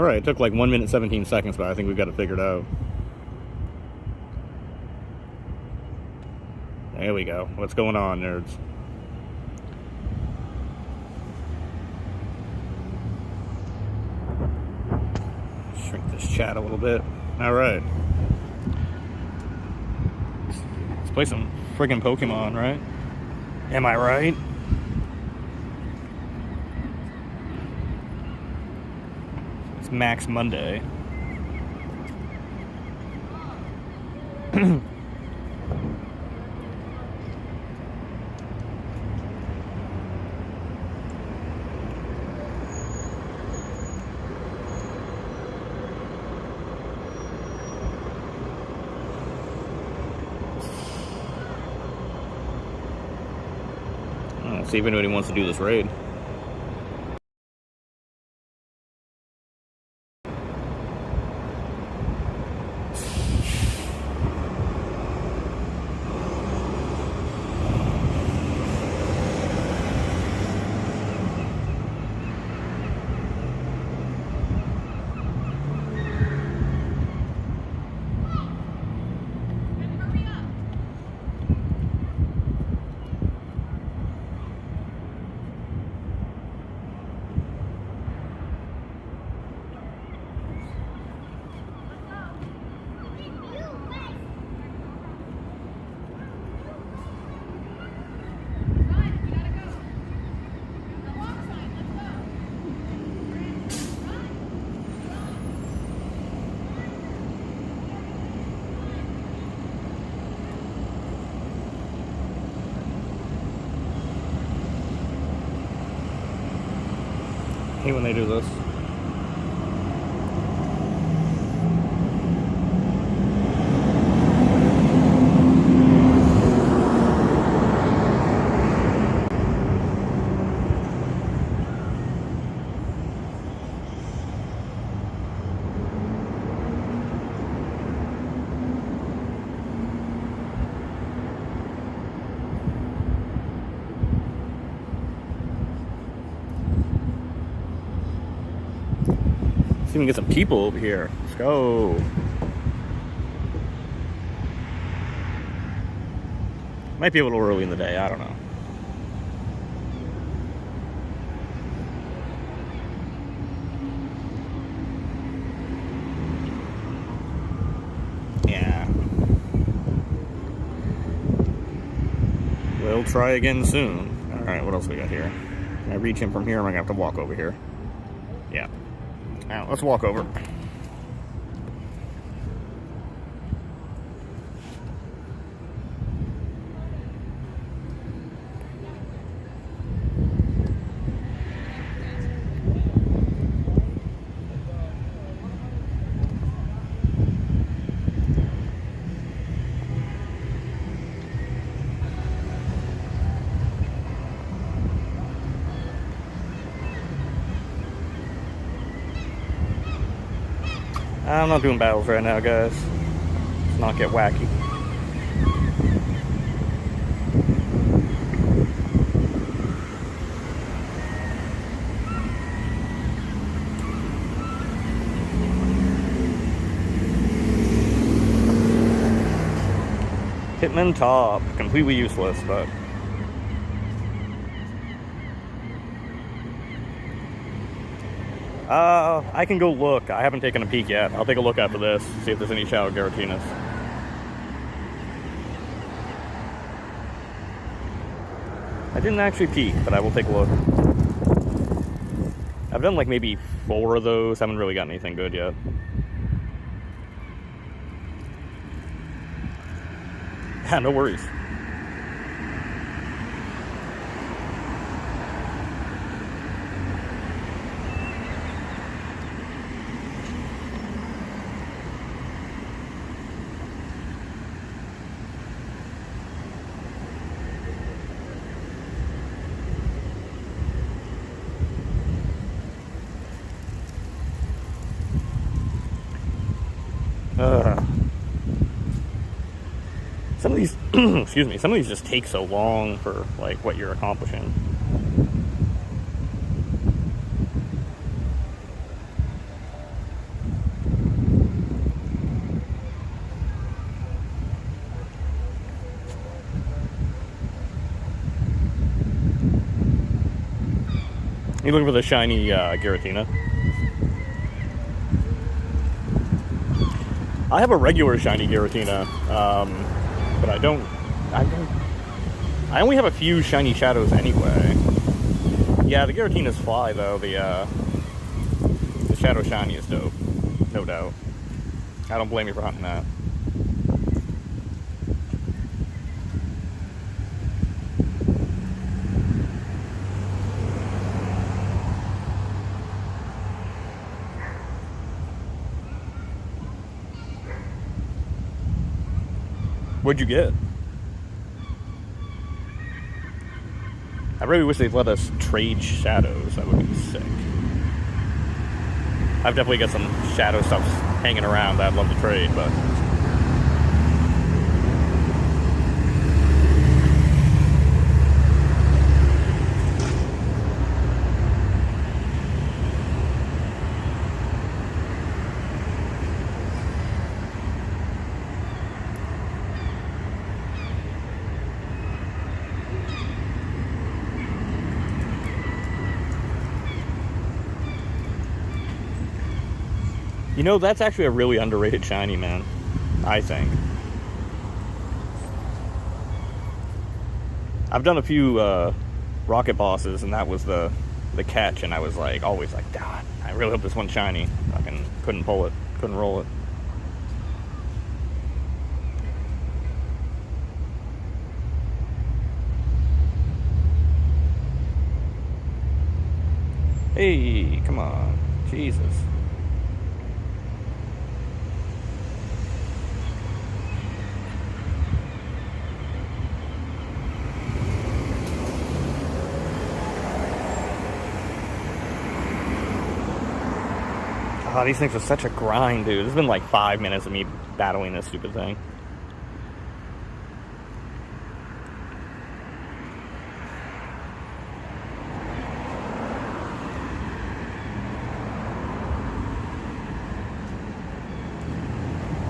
Alright, it took like 1 minute 17 seconds, but I think we've got it figured out. There we go. What's going on, nerds? Shrink this chat a little bit. Alright. Let's play some friggin' Pokemon, right? Am I right? It's Max Monday. See if anybody wants to do this raid. I hate when they do this. See if we can get some people over here. Let's go. Might be a little early in the day, I don't know. Yeah. We'll try again soon. Alright, what else we got here? Can I reach him from here, or am I going to have to walk over here? Yeah. Now, let's walk over. I'm not doing battles right now, guys. Let's not get wacky. Hitman top. Completely useless, but... I can go look. I haven't taken a peek yet. I'll take a look after this, see if there's any Shadow Garatinas. I didn't actually peek, but I will take a look. I've done like maybe 4 of those. Haven't really got anything good yet. Yeah, no worries. Some of these, excuse me, some of these just take so long for, like, what you're accomplishing. You looking for the shiny Giratina? I have a regular shiny Giratina, but I only have a few shiny shadows anyway. Yeah, the Giratinas fly though. The shadow shiny is dope, no doubt. I don't blame you for hunting that. What'd you get? I really wish they'd let us trade shadows. That would be sick. I've definitely got some shadow stuff hanging around that I'd love to trade, but... You know, that's actually a really underrated shiny, man. I think. I've done a few rocket bosses, and that was the catch, and I was like, always like, God, I really hope this one's shiny. Fucking couldn't pull it, couldn't roll it. Hey, come on, Jesus. Oh, these things are such a grind, dude. It's been like 5 minutes of me battling this stupid thing.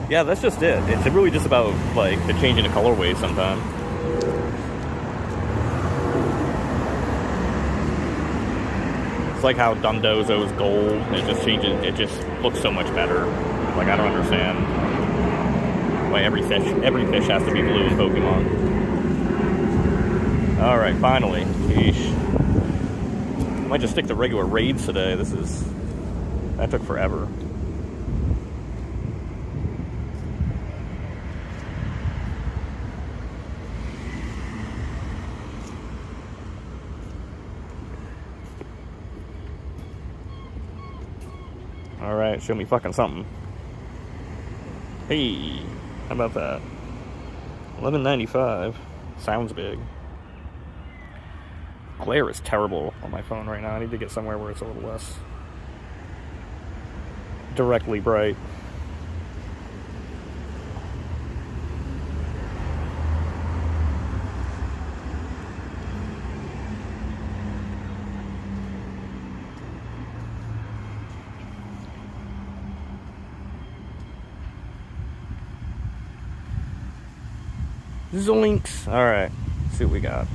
Yeah, that's just it. It's really just about, like, the changing the colorways sometimes. It's like how Dundozo's gold, it just changes, it just looks so much better. Like, I don't understand why every fish has to be blue in Pokemon. Alright, finally. Sheesh. I might just stick to regular raids today. That took forever. Alright, show me fucking something. Hey, how about that? $11.95. Sounds big. Glare is terrible on my phone right now. I need to get somewhere where it's a little less directly bright. Zoinks. Alright, let's see what we got.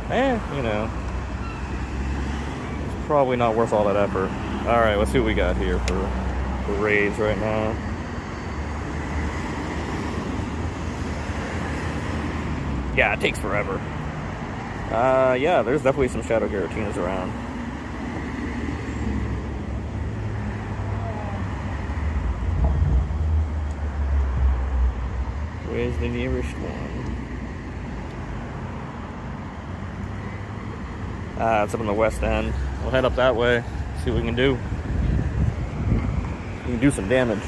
You know, it's probably not worth all that effort. Alright, let's see what we got here for raids right now. Yeah, it takes forever. Yeah, there's definitely some Shadow Giratinas around. Where's the nearest one? It's up in the west end. We'll head up that way, see what we can do. We can do some damage.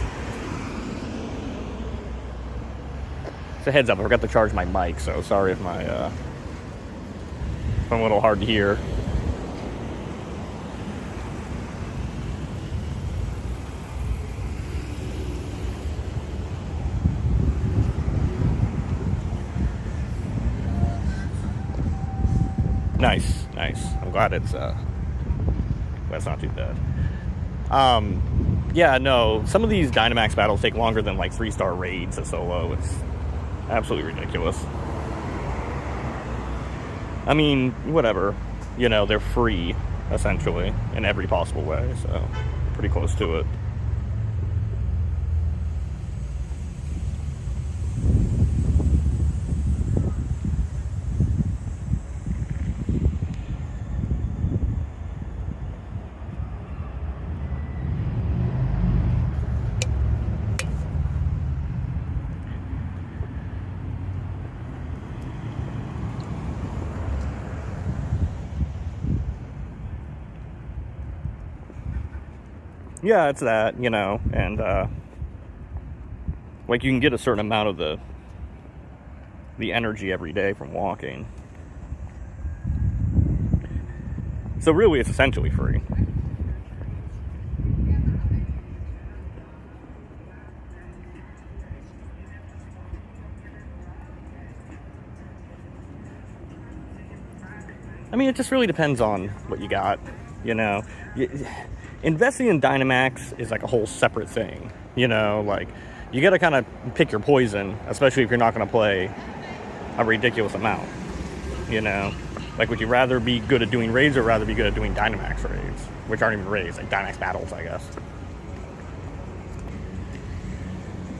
So heads up, I forgot to charge my mic, so sorry if I'm a little hard to hear. Nice, nice. I'm glad it's that's not too bad. Yeah, no, some of these Dynamax battles take longer than like 3-star raids a solo. Absolutely ridiculous. I mean, whatever. You know, they're free, essentially, in every possible way, so pretty close to it. Yeah, it's that, you know, and like you can get a certain amount of the energy every day from walking. So really it's essentially free. I mean, it just really depends on what you got, you know. Investing in Dynamax is like a whole separate thing, you know, like you got to kind of pick your poison, especially if you're not going to play a ridiculous amount, you know. Like, would you rather be good at doing raids or rather be good at doing Dynamax raids, which aren't even raids, like Dynamax battles, I guess.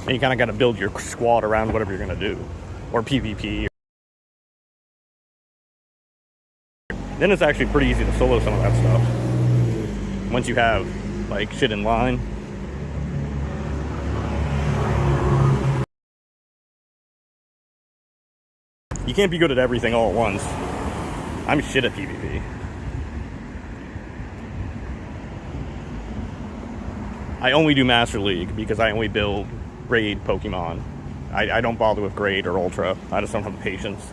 And you kind of got to build your squad around whatever you're going to do, or PvP. Then it's actually pretty easy to solo some of that stuff. Once you have, like, shit in line. You can't be good at everything all at once. I'm shit at PvP. I only do Master League because I only build raid Pokemon. I don't bother with Grade or Ultra. I just don't have the patience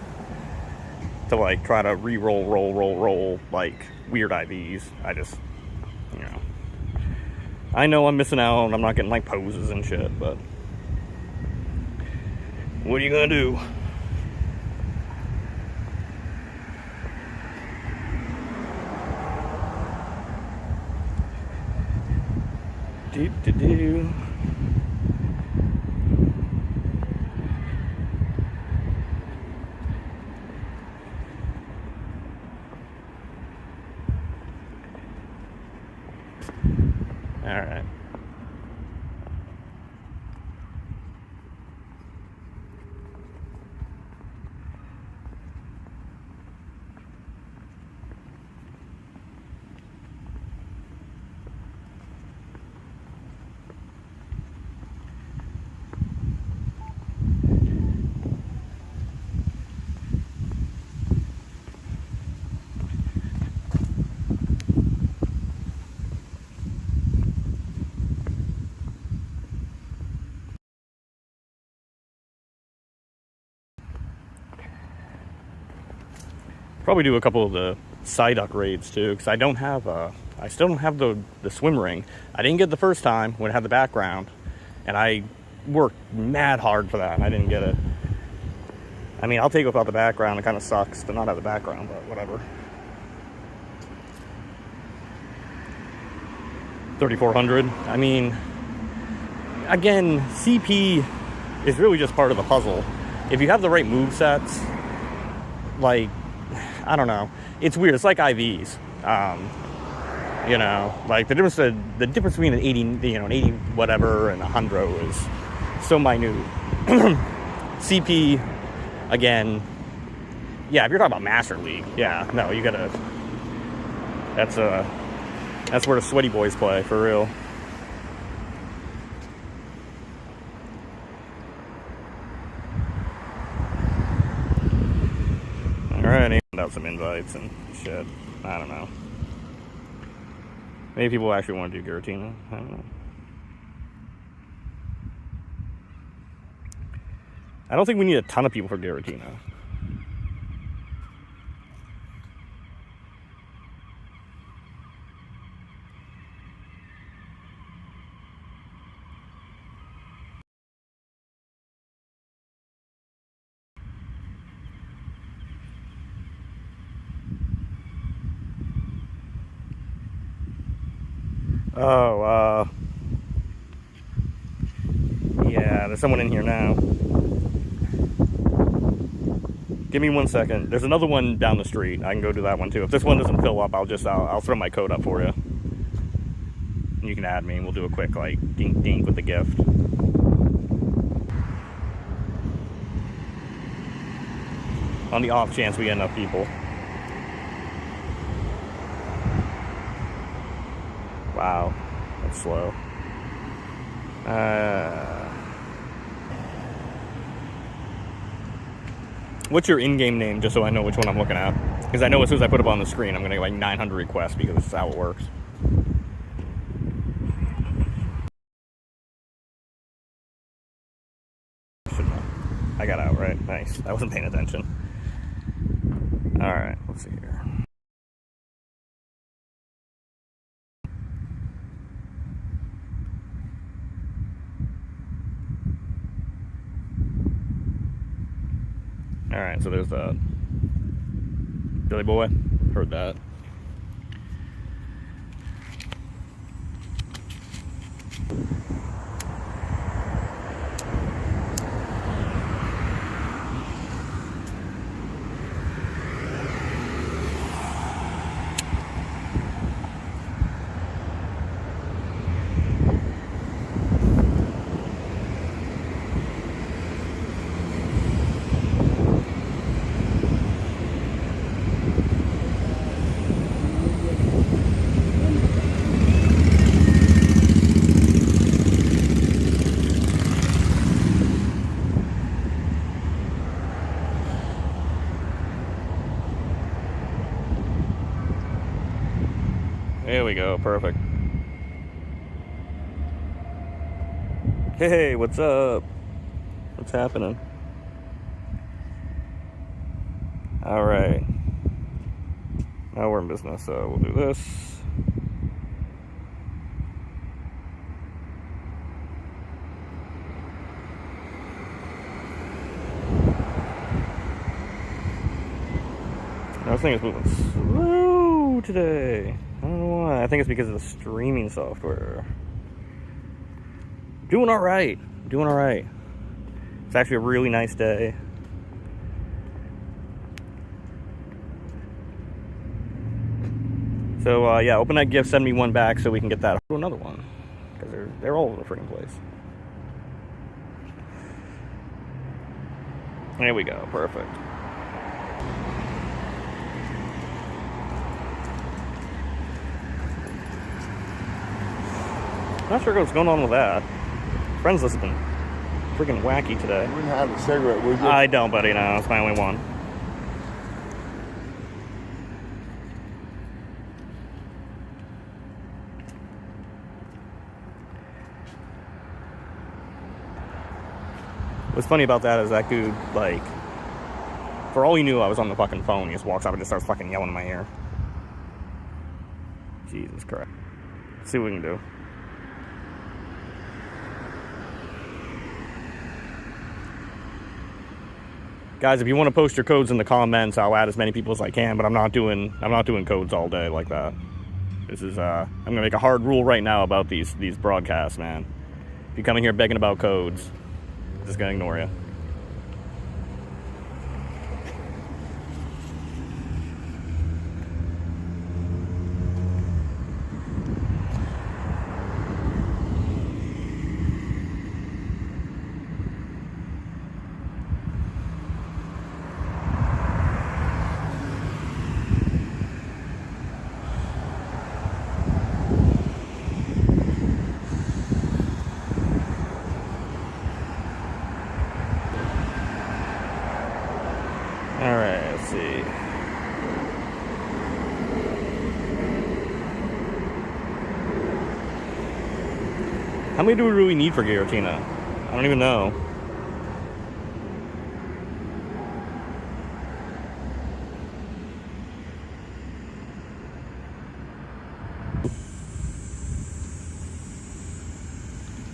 to, like, try to roll, like, weird IVs. I just... You know, I know I'm missing out. I'm not getting like poses and shit, but what are you gonna do? Do. All right. Probably do a couple of the Psyduck raids too, because I don't have I still don't have the swim ring. I didn't get the first time when it had the background, and I worked mad hard for that, and I didn't get it. I mean, I'll take it without the background. It kind of sucks to not have the background, but whatever. 3,400. I mean, again, CP is really just part of the puzzle. If you have the right movesets, like, I don't know. It's weird. It's like IVs. You know, like the difference between an 80, you know, an 80 whatever and a 100 is so minute. CP, again, yeah. If you're talking about Master League, yeah, no, you gotta. That's where the sweaty boys play for real. Alright, out some invites and shit. I don't know. Maybe people actually want to do Giratina. I don't know. I don't think we need a ton of people for Giratina. Oh, yeah, there's someone in here now. Give me 1 second. There's another one down the street. I can go do that one too. If this one doesn't fill up, I'll throw my code up for you. You can add me and we'll do a quick like dink dink with the gift. On the off chance we get enough people. Wow, that's slow. What's your in-game name, just so I know which one I'm looking at? Because I know as soon as I put it on the screen, I'm going to get like 900 requests because this is how it works. I got out, right? Nice. I wasn't paying attention. Alright, let's see here. Alright, so there's that. Billy Boy, heard that. There we go, perfect. Hey, what's up? What's happening? Alright. Now we're in business, so we'll do this. This thing is moving slow today. I don't know why. I think it's because of the streaming software. Doing alright. Doing alright. It's actually a really nice day. So, yeah, open that gift, send me one back so we can get that. Do another one. Because they're all over the freaking place. There we go. Perfect. Not sure what's going on with that. Friends list has been freaking wacky today. You wouldn't have a cigarette, would you? I don't, buddy. No, it's my only one. What's funny about that is that dude, like, for all he knew, I was on the fucking phone. He just walks up and just starts fucking yelling in my ear. Jesus Christ. Let's see what we can do. Guys, if you want to post your codes in the comments, I'll add as many people as I can, but I'm not doing codes all day like that. This is I'm gonna make a hard rule right now about these broadcasts, man. If you come in here begging about codes, I'm just gonna ignore you. Alright, let's see. How many do we really need for Giratina? I don't even know.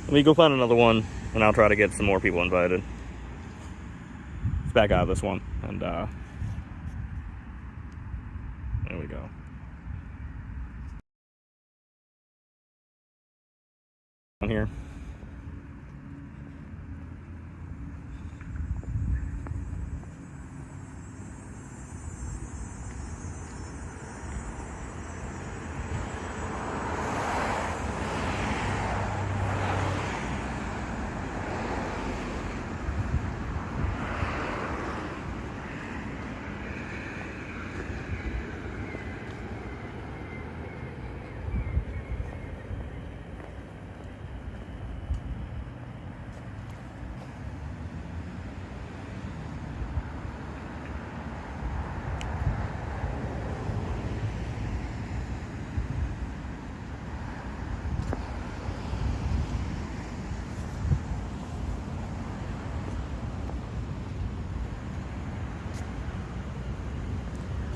Let me go find another one, and I'll try to get some more people invited. Let's back out of this one, and there we go. On here.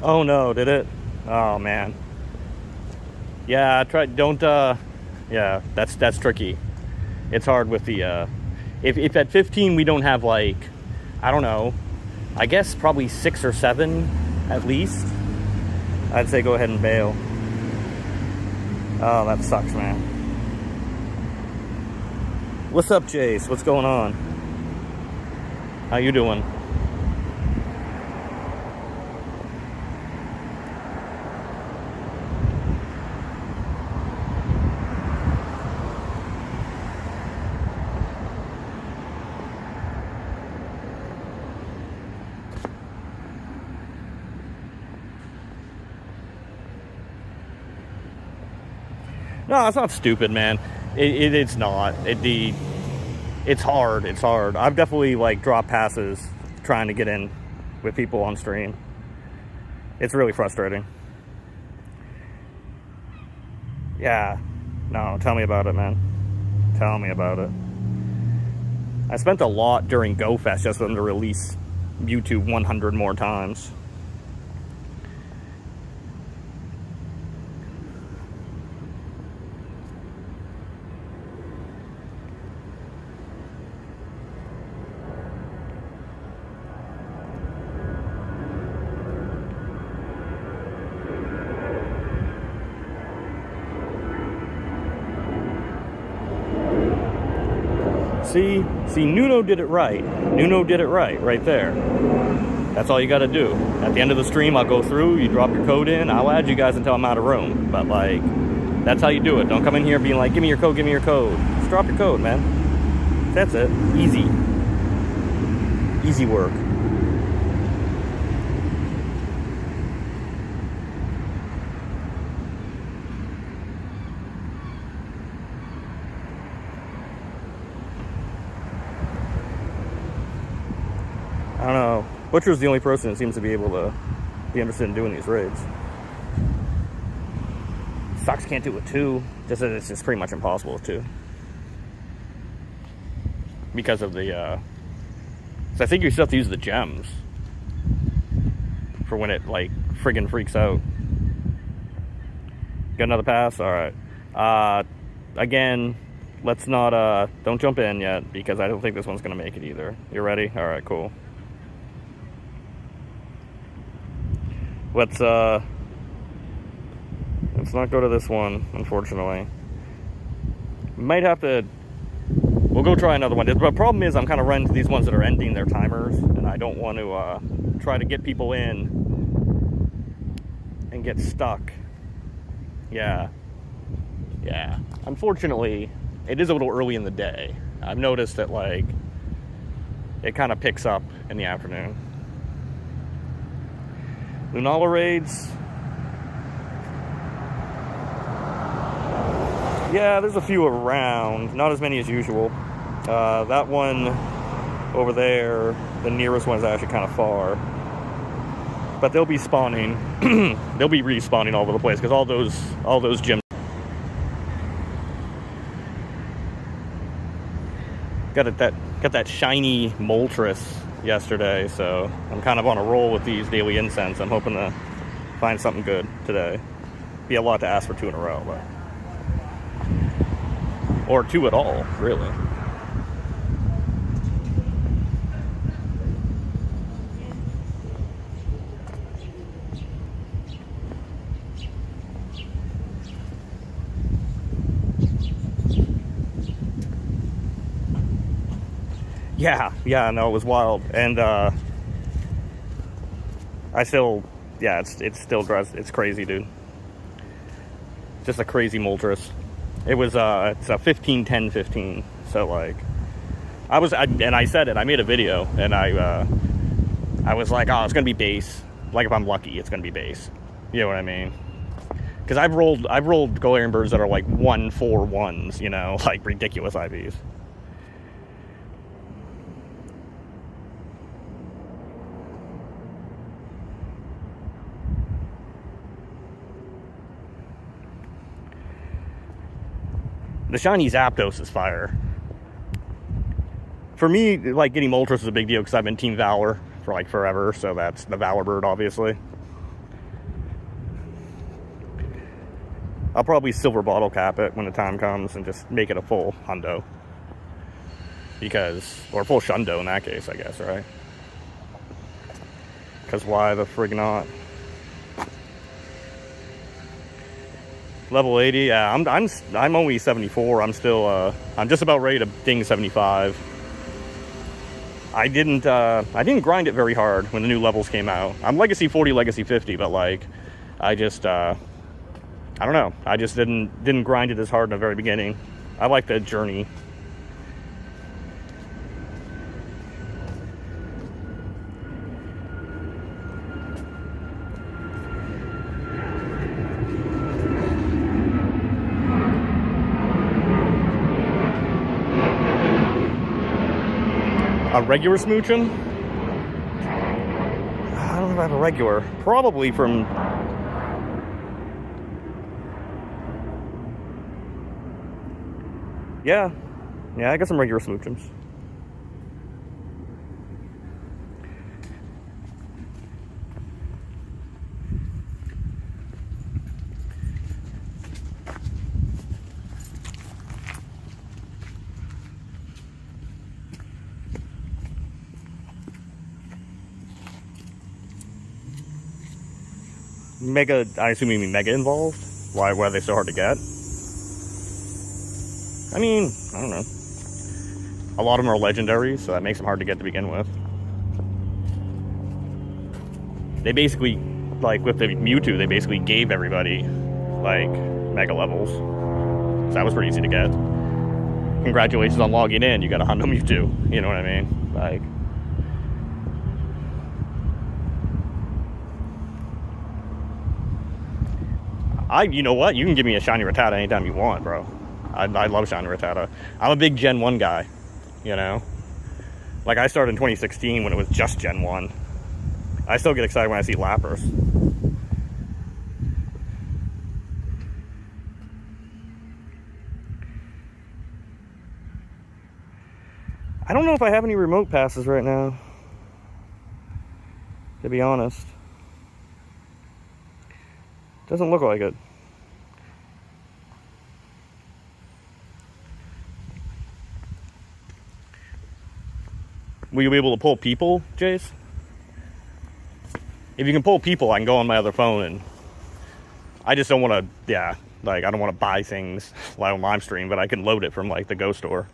Oh no, did it? Oh man. Yeah, yeah, that's tricky. It's hard with the, if at 15 we don't have like, I don't know, I guess probably 6 or 7 at least, I'd say go ahead and bail. Oh, that sucks, man. What's up, Jace? What's going on? How you doing? No, it's not stupid, man. It's not. It's hard. It's hard. I've definitely like dropped passes trying to get in with people on stream. It's really frustrating. Yeah. No, tell me about it, man. Tell me about it. I spent a lot during GoFest just for them to release YouTube 100 more times. See, Nuno did it right. Nuno did it right there. That's all you got to do. At the end of the stream, I'll go through, you drop your code in, I'll add you guys until I'm out of room. But, like, that's how you do it. Don't come in here being like, give me your code, give me your code. Just drop your code, man. That's it. Easy. Easy work. I don't know. Butcher's the only person that seems to be able to be interested in doing these raids. Fox can't do it with 2. It's just pretty much impossible with 2. Because of the, so I think you still have to use the gems for when it, like, friggin' freaks out. Got another pass? Alright. Again, let's not, don't jump in yet, because I don't think this one's gonna make it either. You ready? Alright, cool. Let's not go to this one, unfortunately. Might have to, we'll go try another one. The problem is I'm kind of running into these ones that are ending their timers, and I don't want to try to get people in and get stuck. Yeah. Unfortunately, it is a little early in the day. I've noticed that, like, it kind of picks up in the afternoon. Lunala raids. Yeah, there's a few around. Not as many as usual. That one over there, the nearest one is actually kind of far. But they'll be spawning. They'll be respawning all over the place because all those gyms. Got that shiny Moltres yesterday, so I'm kind of on a roll with these daily incense. I'm hoping to find something good today. Be a lot to ask for 2 in a row, but or 2 at all, really. Yeah, no, it was wild, and I still, yeah, it's still it's crazy, dude. Just a crazy Moltres. It was it's a 15-10-15, so like I said it. I made a video, and I was like, oh, it's gonna be base. Like if I'm lucky, it's gonna be base. You know what I mean? Because I've rolled Galarian Birds that are like 1-4-1s, you know, like ridiculous IVs. The shiny Zapdos is fire. For me, like, getting Moltres is a big deal because I've been Team Valor for, like, forever, so that's the Valor Bird, obviously. I'll probably silver bottle cap it when the time comes and just make it a full hundo. Because, or full shundo in that case, I guess, right? Because why the frig not? Level 80, yeah, I'm only 74. I'm still, I'm just about ready to ding 75. I didn't grind it very hard when the new levels came out. I'm Legacy 40, Legacy 50, but like, I just, I don't know. I just didn't grind it as hard in the very beginning. I like the journey. A regular smooching? I don't know about a regular. Probably from... Yeah, I got some regular smoochings. Mega, I assume you mean mega involved? Why are they so hard to get? I mean, I don't know. A lot of them are legendary, so that makes them hard to get to begin with. They basically, like with the Mewtwo, they basically gave everybody, like, mega levels. So that was pretty easy to get. Congratulations on logging in, you got a Hundo Mewtwo. You know what I mean? Like... you know what? You can give me a shiny Rattata anytime you want, bro. I love shiny Rattata. I'm a big Gen 1 guy, you know? Like, I started in 2016 when it was just Gen 1. I still get excited when I see Lapras. I don't know if I have any remote passes right now, to be honest. Doesn't look like it. Will you be able to pull people, Jace? If you can pull people, I can go on my other phone, and I just don't want to, yeah, like, I don't want to buy things while on Livestream, but I can load it from, like, the Go store.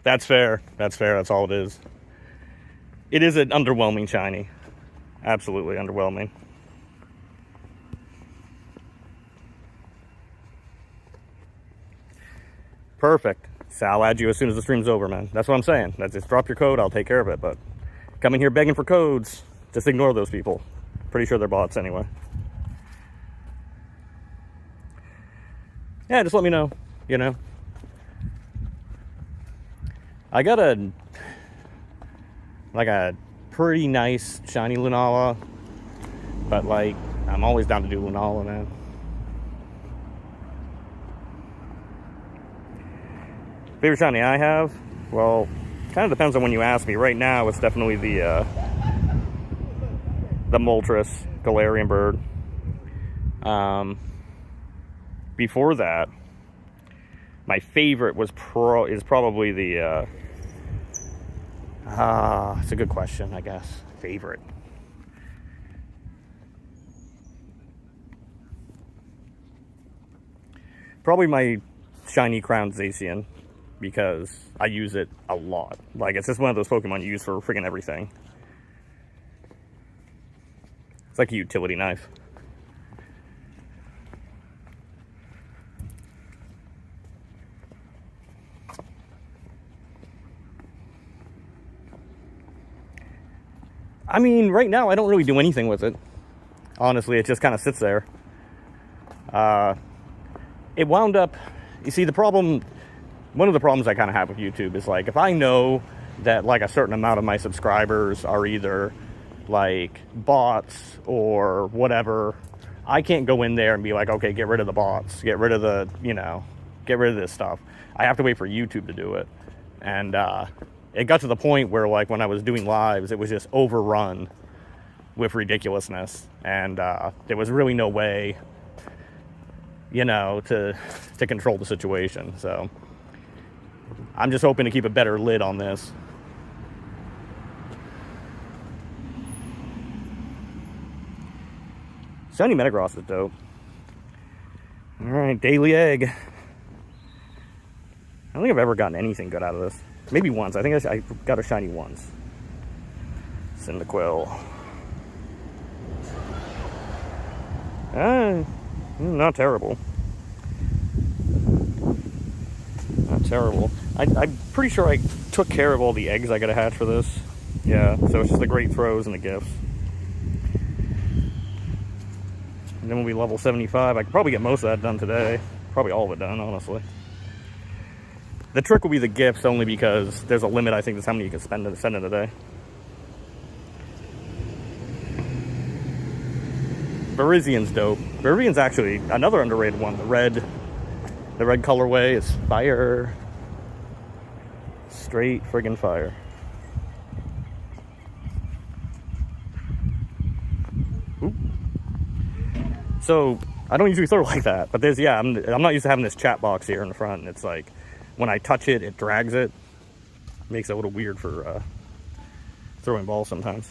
That's fair. That's fair. That's all it is. It is an underwhelming shiny. Absolutely underwhelming. Perfect. So I'll add you as soon as the stream's over, man. That's what I'm saying. Just drop your code. I'll take care of it. But coming here begging for codes, just ignore those people. Pretty sure they're bots anyway. Yeah, just let me know, you know. I got a pretty nice shiny Lunala, but like, I'm always down to do Lunala, man. Favorite shiny I have? Well, kind of depends on when you ask me. Right now, it's definitely the Moltres Galarian Bird. Before that, my favorite is probably the it's a good question, I guess. Favorite. Probably my shiny crowned Zacian, because I use it a lot. Like, it's just one of those Pokemon you use for freaking everything. It's like a utility knife. I mean, right now, I don't really do anything with it. Honestly, it just kind of sits there. It wound up... You see, the problem... One of the problems I kind of have with YouTube is, like, if I know that, like, a certain amount of my subscribers are either, like, bots or whatever, I can't go in there and be like, okay, get rid of the bots. Get rid of the, you know, get rid of this stuff. I have to wait for YouTube to do it. And, it got to the point where, like, when I was doing lives, it was just overrun with ridiculousness, and there was really no way, you know, to control the situation. So I'm just hoping to keep a better lid on this. Shiny Metagross is dope. Alright, daily egg. I don't think I've ever gotten anything good out of this. Maybe once. I think I got a shiny once. Cyndaquil. Not terrible. Not terrible. I'm pretty sure I took care of all the eggs I gotta hatch for this. Yeah, so it's just the great throws and the gifts. And then when we level 75, I could probably get most of that done today. Probably all of it done, honestly. The trick will be the gifts, only because there's a limit, I think, that's how many you can spend in a day. Virizian's dope. Virizian's actually another underrated one. The red colorway is fire. Straight friggin' fire. Oop. So I don't usually throw like that, but there's, yeah, I'm not used to having this chat box here in the front, and it's like when I touch it, it drags it. Makes it a little weird for throwing balls sometimes.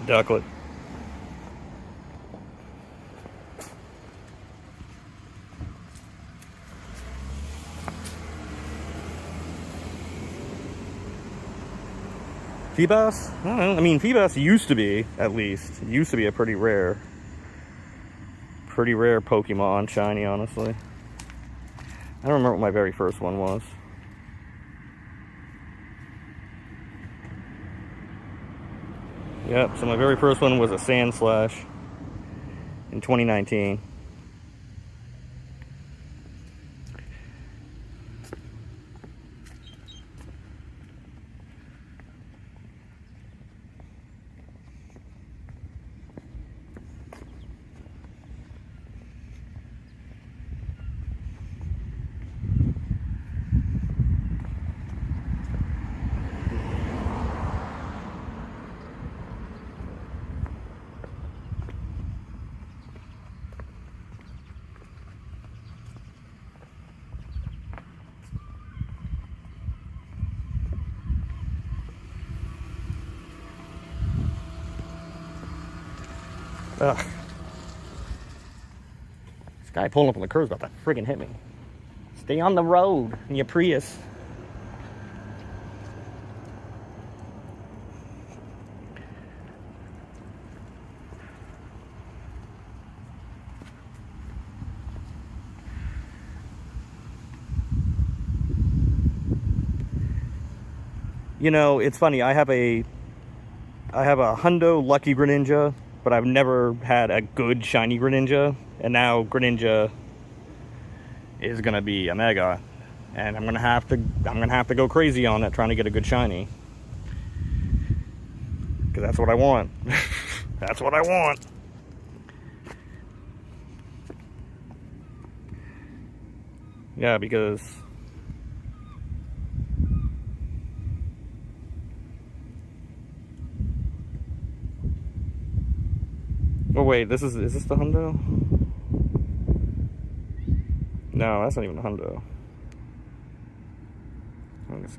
Ducklet. Feebas? I don't know. I mean, Feebas used to be, at least, used to be a pretty rare Pokemon, shiny, honestly. I don't remember what my very first one was. Yep, so my very first one was a Sandslash in 2019. Ugh. This guy pulling up on the curb is about to friggin' hit me. Stay on the road in your Prius. You know, it's funny, I have a Hundo Lucky Greninja, but I've never had a good shiny Greninja, and now Greninja is gonna be a Mega, and I'm gonna have to go crazy on it trying to get a good shiny, because that's what I want. That's what I want. Yeah, because oh wait, is this the Hundo? No, that's not even a Hundo.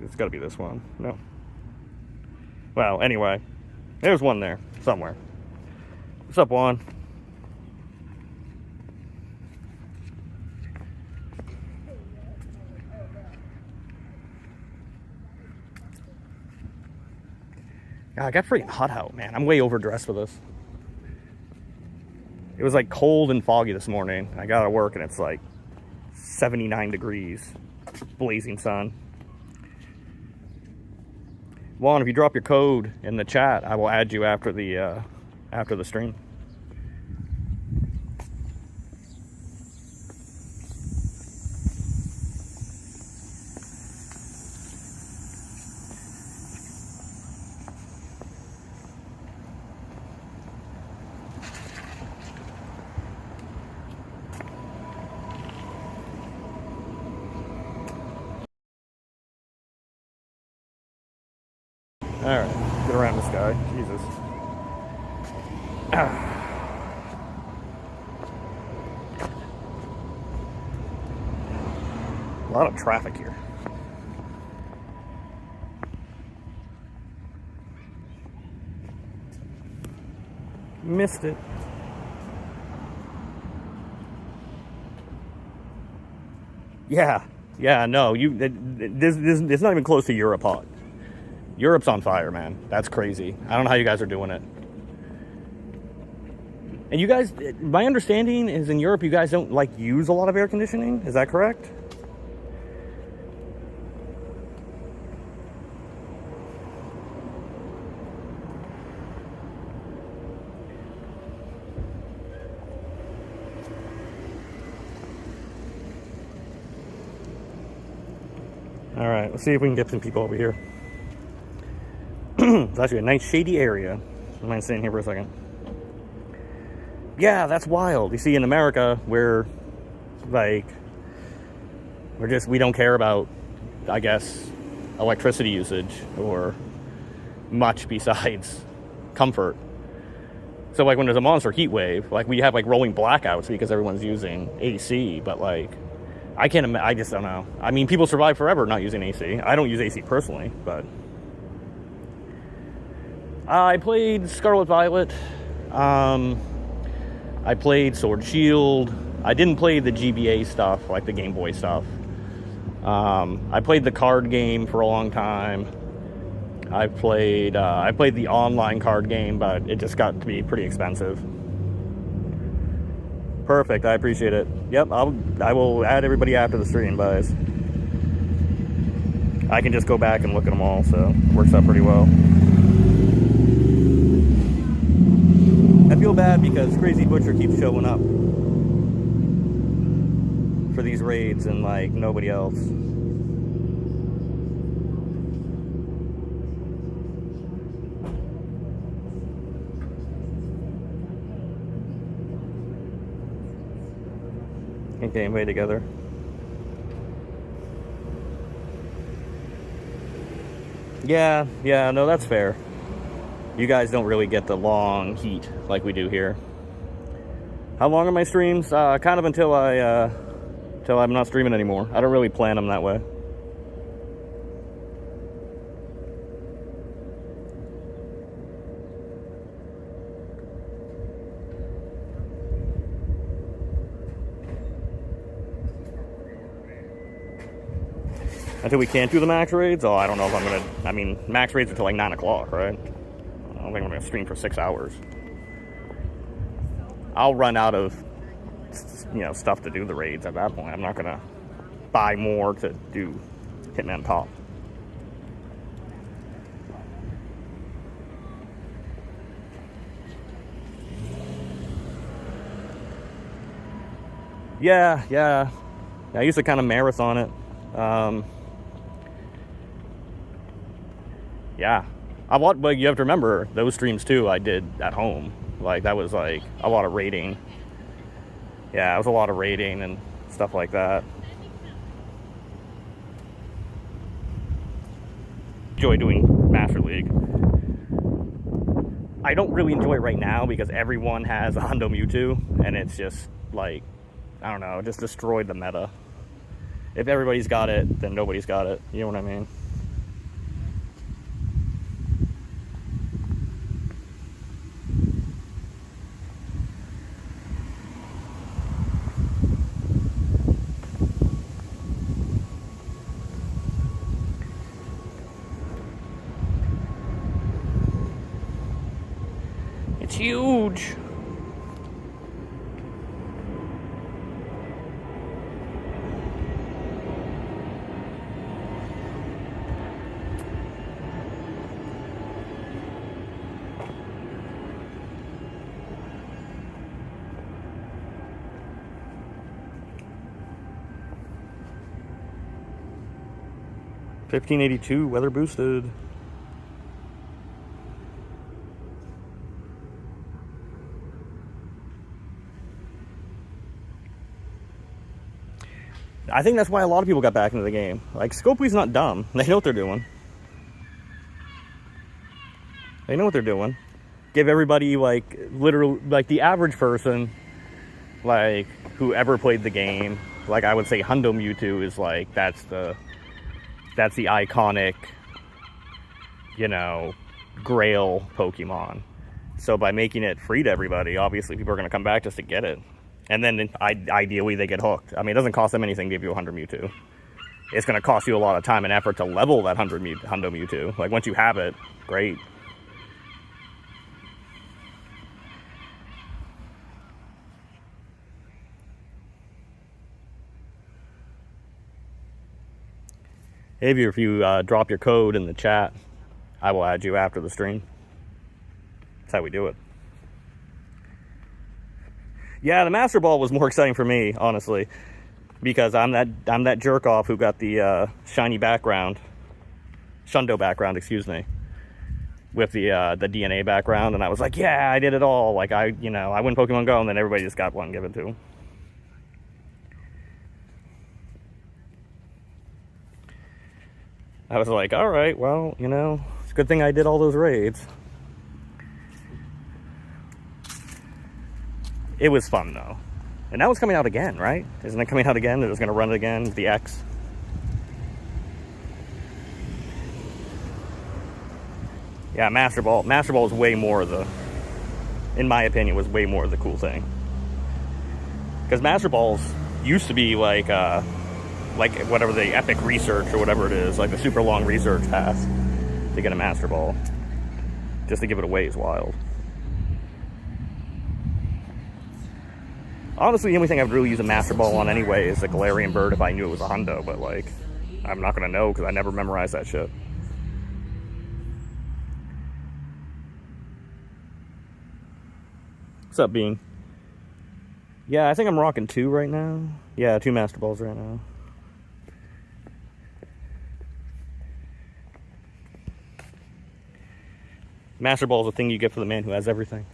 It's gotta be this one. No. Well, anyway, there's one there, somewhere. What's up, Juan? God, I got freaking hot out, man. I'm way overdressed for this. It was like cold and foggy this morning. I got out of work and it's like 79 degrees, blazing sun. Juan, if you drop your code in the chat, I will add you after the stream. Alright, get around this guy. Jesus. A lot of traffic here. Missed it. Yeah, no, it's not even close to Europe hot. Europe's on fire, man. That's crazy. I don't know how you guys are doing it. And you guys, my understanding is in Europe, you guys don't, like, use a lot of air conditioning. Is that correct? All right, let's see if we can get some people over here. It's actually a nice shady area. I mind staying here for a second. Yeah, that's wild. You see, in America, we're like, we don't care about, I guess, electricity usage or much besides comfort. So like when there's a monster heat wave, like we have like rolling blackouts because everyone's using AC, but like, I just don't know. I mean, people survive forever not using AC. I don't use AC personally, but I played Scarlet Violet. I played Sword Shield. I didn't play the GBA stuff, like the Game Boy stuff. I played the card game for a long time. I played the online card game, but it just got to be pretty expensive. Perfect, I appreciate it. Yep, I will add everybody after the stream, guys. I can just go back and look at them all, so it works out pretty well. I feel bad because Crazy Butcher keeps showing up for these raids and like nobody else. Can't get anybody together. Yeah, no, that's fair. You guys don't really get the long heat like we do here. How long are my streams? Kind of until I'm not streaming anymore. I don't really plan them that way. Until we can't do the max raids? Oh, I don't know if I'm gonna, I mean, max raids until like 9 o'clock, right? I don't think I'm gonna stream for 6 hours. I'll run out of, you know, stuff to do the raids at that point. I'm not gonna buy more to do Hitman Pop. Yeah. I used to kind of marathon it. Yeah. But you have to remember, those streams too, I did at home. Like, that was like a lot of raiding. Yeah, it was a lot of raiding and stuff like that. Enjoy doing Master League. I don't really enjoy it right now because everyone has a Hundo Mewtwo, and it's just like, I don't know, it just destroyed the meta. If everybody's got it, then nobody's got it. You know what I mean? It's huge. $15.82 weather boosted. I think that's why a lot of people got back into the game. Like, Scopely's not dumb. They know what they're doing. They know what they're doing. Give everybody, like, literally, like, the average person, like, who ever played the game, like, I would say Hundo Mewtwo is, like, that's the iconic, you know, grail Pokemon. So by making it free to everybody, obviously people are going to come back just to get it. And then ideally they get hooked. I mean, it doesn't cost them anything to give you a Hundo Mewtwo. It's going to cost you a lot of time and effort to level that Hundo Mewtwo. Like, once you have it, great. If you drop your code in the chat, I will add you after the stream. That's how we do it. Yeah, the Master Ball was more exciting for me, honestly, because I'm that jerk off who got the shiny background, Shundo background, excuse me, with the DNA background, and I was like, yeah, I did it all. Like, I win Pokemon Go, and then everybody just got one given to them. I was like, all right, well, you know, it's a good thing I did all those raids. It was fun, though. And now it's coming out again, right? Isn't it coming out again? They're just going to run it again, the X. Yeah, Master Ball. Master Ball is way more of the, in my opinion, was way more of the cool thing. Because Master Balls used to be like whatever the epic research or whatever it is, like the super long research path to get a Master Ball. Just to give it away is wild. Honestly, the only thing I would really use a Master Ball on anyway is the Galarian Bird if I knew it was a Hundo, but like, I'm not gonna know because I never memorized that shit. What's up, Bean? Yeah, I think I'm rocking 2 right now. Yeah, 2 Master Balls right now. Master Ball is a thing you get for the man who has everything.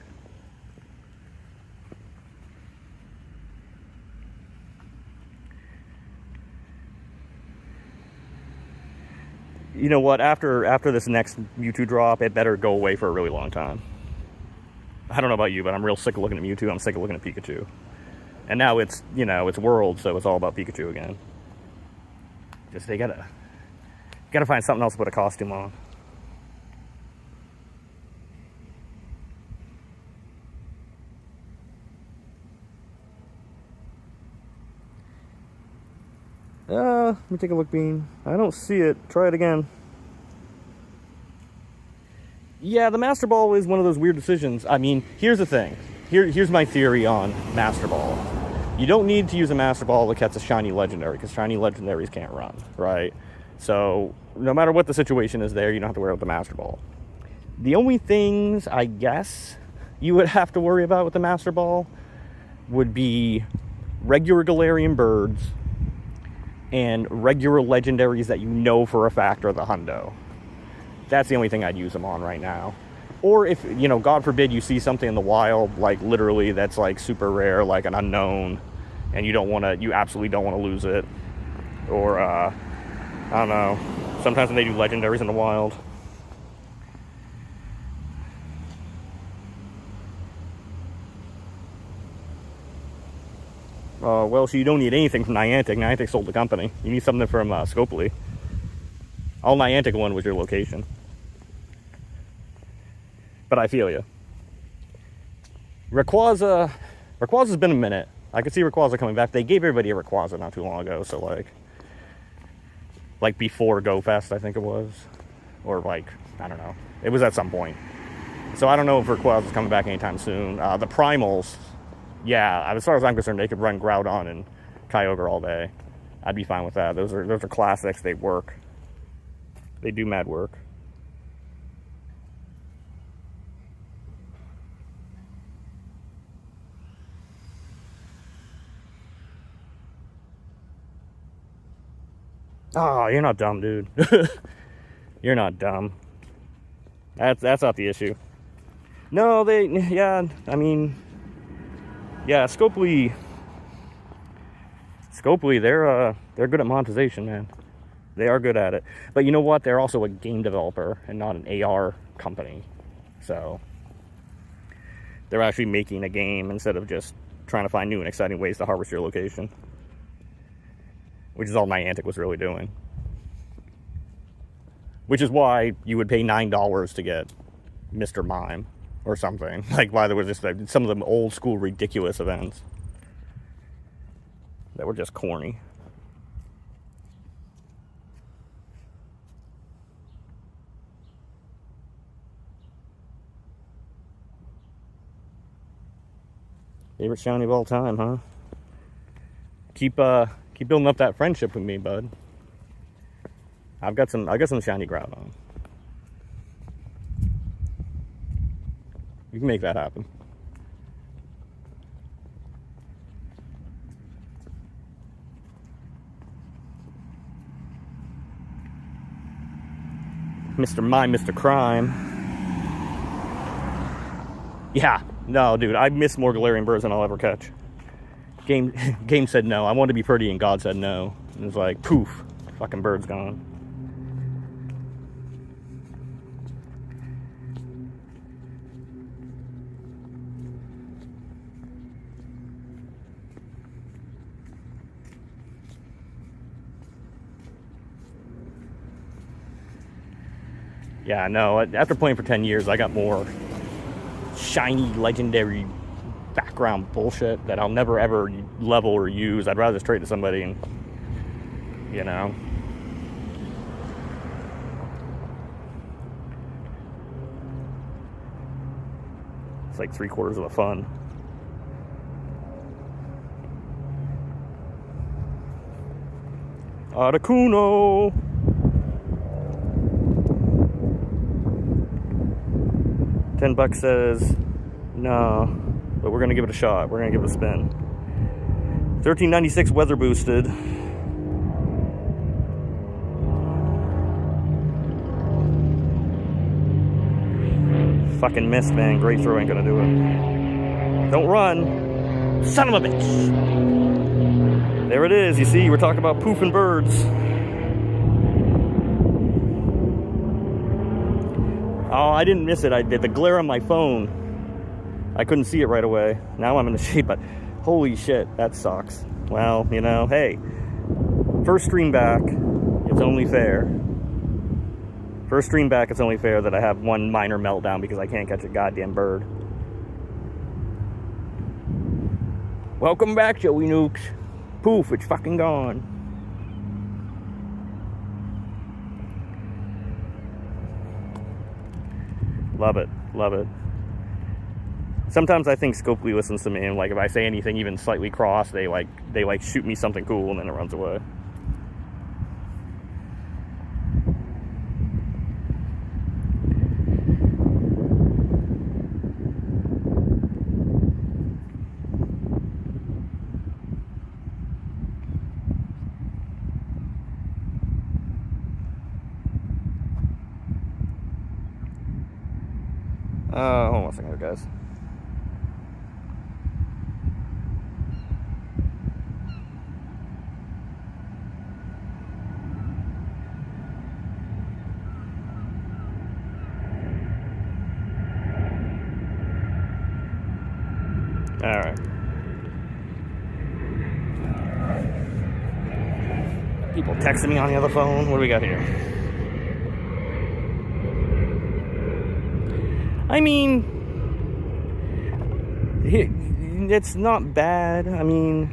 You know what? After this next Mewtwo drop, it better go away for a really long time. I don't know about you, but I'm real sick of looking at Mewtwo. I'm sick of looking at Pikachu. And now it's, you know, it's World, so it's all about Pikachu again. Just, they gotta find something else to put a costume on. Let me take a look, Bean. I don't see it. Try it again. Yeah, the Master Ball is one of those weird decisions. I mean, here's the thing. Here's my theory on Master Ball. You don't need to use a Master Ball to catch a shiny legendary, because shiny legendaries can't run, right? So, no matter what the situation is there, you don't have to worry about the Master Ball. The only things, I guess, you would have to worry about with the Master Ball would be regular Galarian Birds and regular legendaries that you know for a fact are the Hundo. That's the only thing I'd use them on right now. Or if, you know, God forbid you see something in the wild, like literally that's like super rare, like an unknown, and you absolutely don't want to lose it. Or, I don't know, sometimes when they do legendaries in the wild. Well, so you don't need anything from Niantic. Niantic sold the company. You need something from Scopely. All Niantic won was your location. But I feel you. Rayquaza's been a minute. I could see Rayquaza coming back. They gave everybody a Rayquaza not too long ago, so like before Go Fest, I think it was. Or like, I don't know. It was at some point. So I don't know if Rayquaza's coming back anytime soon. The Primals, yeah, as far as I'm concerned, they could run Groudon and Kyogre all day. I'd be fine with that. Those are classics. They work. They do mad work. Oh, you're not dumb, dude. You're not dumb. That's not the issue. No, I mean, yeah, Scopely, they're good at monetization, man. They are good at it. But you know what? They're also a game developer and not an AR company. So they're actually making a game instead of just trying to find new and exciting ways to harvest your location, which is all Niantic was really doing. Which is why you would pay $9 to get Mr. Mime or something. Like, why there was just like, some of them old school ridiculous events that were just corny. Favorite shiny of all time, huh? Keep building up that friendship with me, bud. I got some shiny Groudon. You can make that happen. Mr. Mime, Mr. Crime. Yeah, no, dude, I miss more Galarian Birds than I'll ever catch. Game said no. I wanted to be pretty, and God said no. And it was like, poof, fucking bird's gone. Yeah, no, after playing for 10 years, I got more shiny, legendary background bullshit that I'll never ever level or use. I'd rather just trade to somebody and, you know. It's like 3/4 of the fun. Articuno! $10 says no, but we're gonna give it a shot. We're gonna give it a spin. 1396 weather boosted. Fucking missed, man. Great throw ain't gonna do it. Don't run, son of a bitch. There it is. You see, we're talking about poofing birds. Oh, I didn't miss it. I did the glare on my phone. I couldn't see it right away. Now I'm in the shade, but holy shit, that sucks. Well, you know, hey, first stream back, it's only fair. First stream back, it's only fair that I have one minor meltdown because I can't catch a goddamn bird. Welcome back, Joey Nukes. Poof, it's fucking gone. Love it, love it. Sometimes I think Scopely listens to me, and like if I say anything even slightly cross, they shoot me something cool, and then it runs away. Hold on a second here, guys. All right. People texting me on the other phone. What do we got here? I mean, it's not bad. I mean,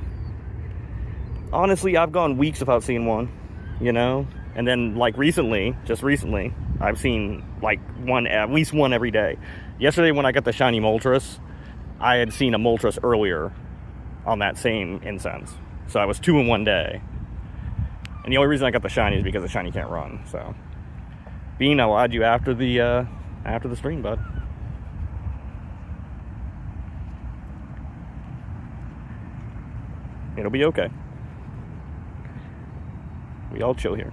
honestly, I've gone weeks without seeing one, you know? And then, like, just recently, I've seen, like, at least one every day. Yesterday, when I got the shiny Moltres, I had seen a Moltres earlier on that same incense. So I was 2 in one day. And the only reason I got the shiny is because the shiny can't run, so. Bean, I'll add you after the stream, bud. It'll be okay. We all chill here.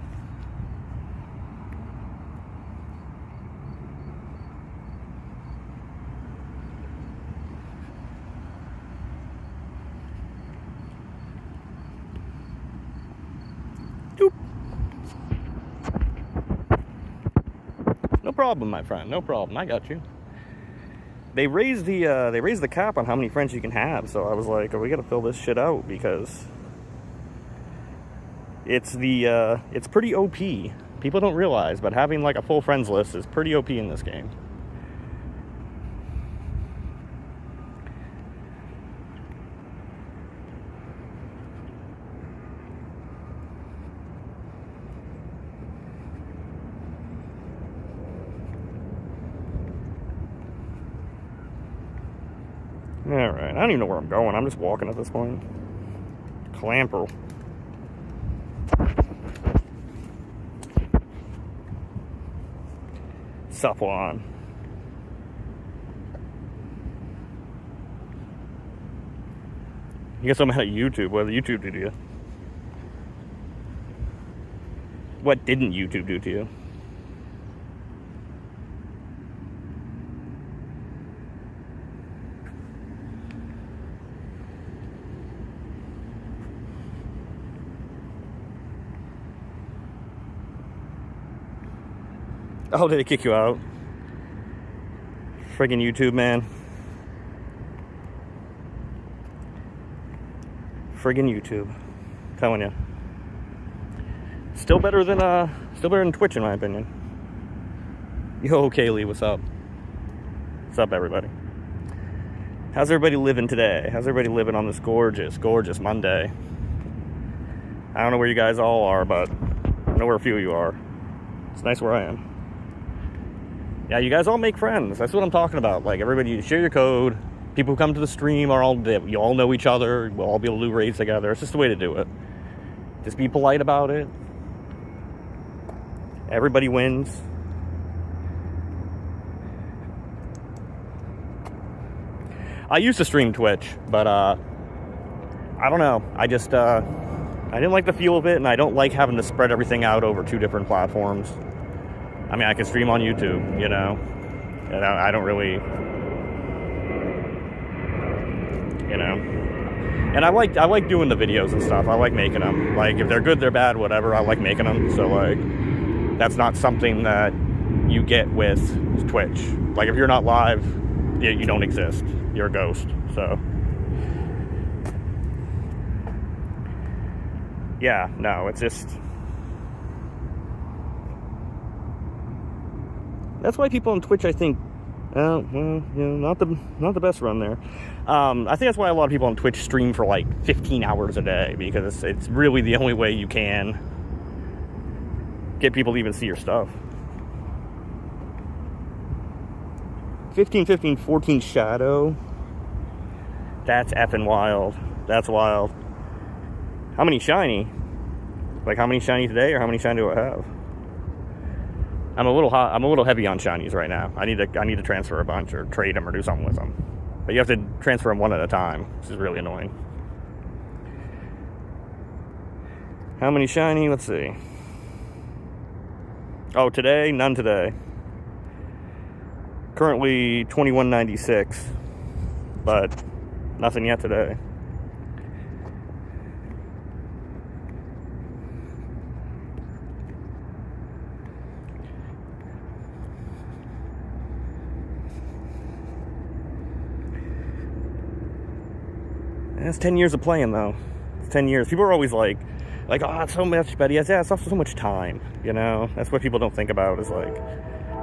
Doop. No problem, my friend. No problem. I got you. they raised the cap on how many friends you can have. So I was like, oh, we got to fill this shit out because it's pretty OP. People don't realize, but having like a full friends list is pretty OP in this game. Alright, I don't even know where I'm going. I'm just walking at this point. Clamper. Safwan. You guess I'm at YouTube. What did YouTube do to you? What didn't YouTube do to you? Oh, did it kick you out? Friggin' YouTube, man. Friggin' YouTube. Telling you. Still better than Twitch, in my opinion. Yo, Kaylee, what's up? What's up, everybody? How's everybody living today? How's everybody living on this gorgeous, gorgeous Monday? I don't know where you guys all are, but I know where a few of you are. It's nice where I am. Yeah, you guys all make friends. That's what I'm talking about. Like, everybody, share your code. People who come to the stream you all know each other. We'll all be able to do raids together. It's just the way to do it. Just be polite about it. Everybody wins. I used to stream Twitch, but I don't know. I just I didn't like the feel of it, and I don't like having to spread everything out over 2 different platforms. I mean, I can stream on YouTube, you know, and I don't really, you know, and I like doing the videos and stuff. I like making them. Like, if they're good, they're bad, whatever. I like making them. So, like, that's not something that you get with Twitch. Like, if you're not live, you don't exist. You're a ghost. So, yeah, no, it's just. That's why people on Twitch, I think, well, you know, not the best run there. I think that's why a lot of people on Twitch stream for like 15 hours a day, because it's really the only way you can get people to even see your stuff. 15, 15, 14 Shadow. That's effing wild. That's wild. How many shiny? Like, how many shiny today, or how many shiny do I have? I'm a little heavy on shinies right now. I need to transfer a bunch or trade them or do something with them. But you have to transfer them one at a time, which is really annoying. How many shiny? Let's see. Oh, today? None today. Currently 2196, but nothing yet today. That's 10 years of playing, though. It's 10 years. People are always like, oh, it's so much, but yeah, it's also so much time, you know? That's what people don't think about, is like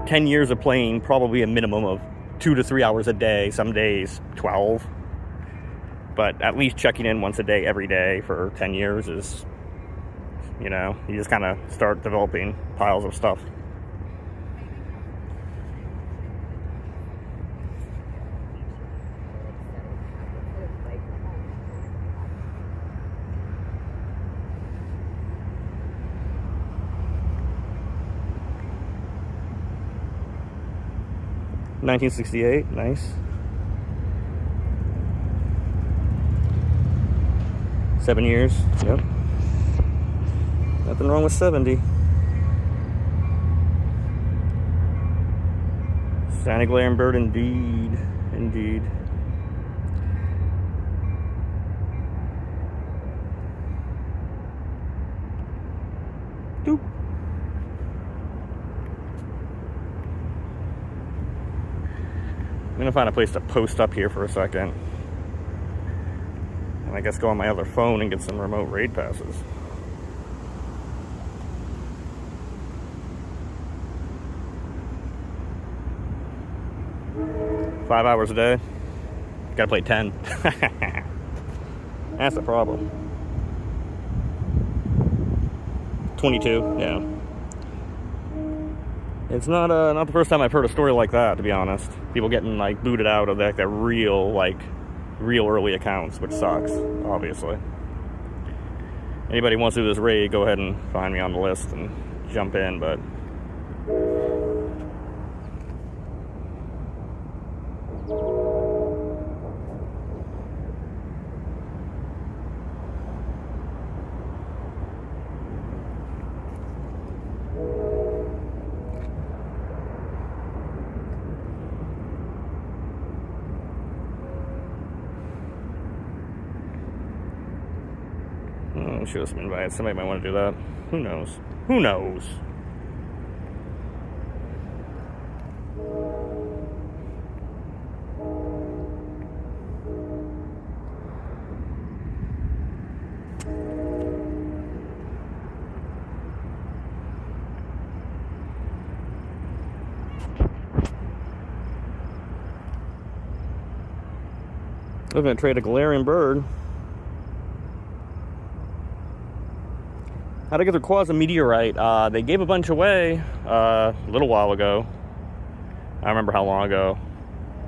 10 years of playing, probably a minimum of 2 to 3 hours a day, some days 12. But at least checking in once a day, every day for 10 years is, you know, you just kind of start developing piles of stuff. $1968, nice. 7 years, yep. Nothing wrong with 70. Galarian Bird, indeed, indeed. Doop. I'm gonna find a place to post up here for a second. And I guess go on my other phone and get some remote raid passes. Five hours a day. Gotta play 10. That's the problem. 22, yeah. It's not the first time I've heard a story like that, to be honest. People getting like booted out of like their real early accounts, which sucks, obviously. Anybody wants to do this raid, go ahead and find me on the list and jump in, but shoot us some invites. Somebody might want to do that. Who knows? Who knows? I'm going to trade a Galarian Bird. How to get the Quasi Meteorite? They gave a bunch away a little while ago. I don't remember how long ago.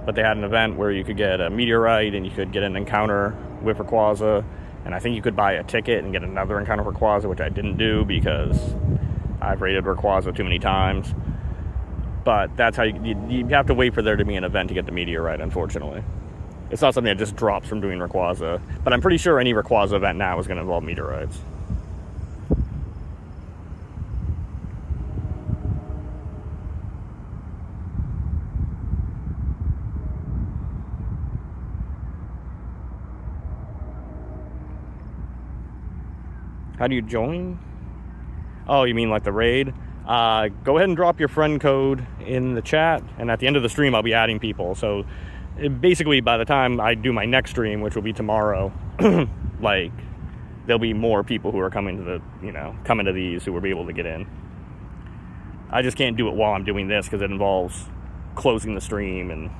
But they had an event where you could get a meteorite and you could get an encounter with Rayquaza. And I think you could buy a ticket and get another encounter for Rayquaza, which I didn't do because I've raided Rayquaza too many times. But that's how you have to wait for there to be an event to get the meteorite, unfortunately. It's not something that just drops from doing Rayquaza. But I'm pretty sure any Rayquaza event now is going to involve meteorites. How do you join? Oh, you mean like the raid? Go ahead and drop your friend code in the chat, and at the end of the stream, I'll be adding people. So basically, by the time I do my next stream, which will be tomorrow, like there'll be more people who are coming to coming to these who will be able to get in. I just can't do it while I'm doing this because it involves closing the stream, and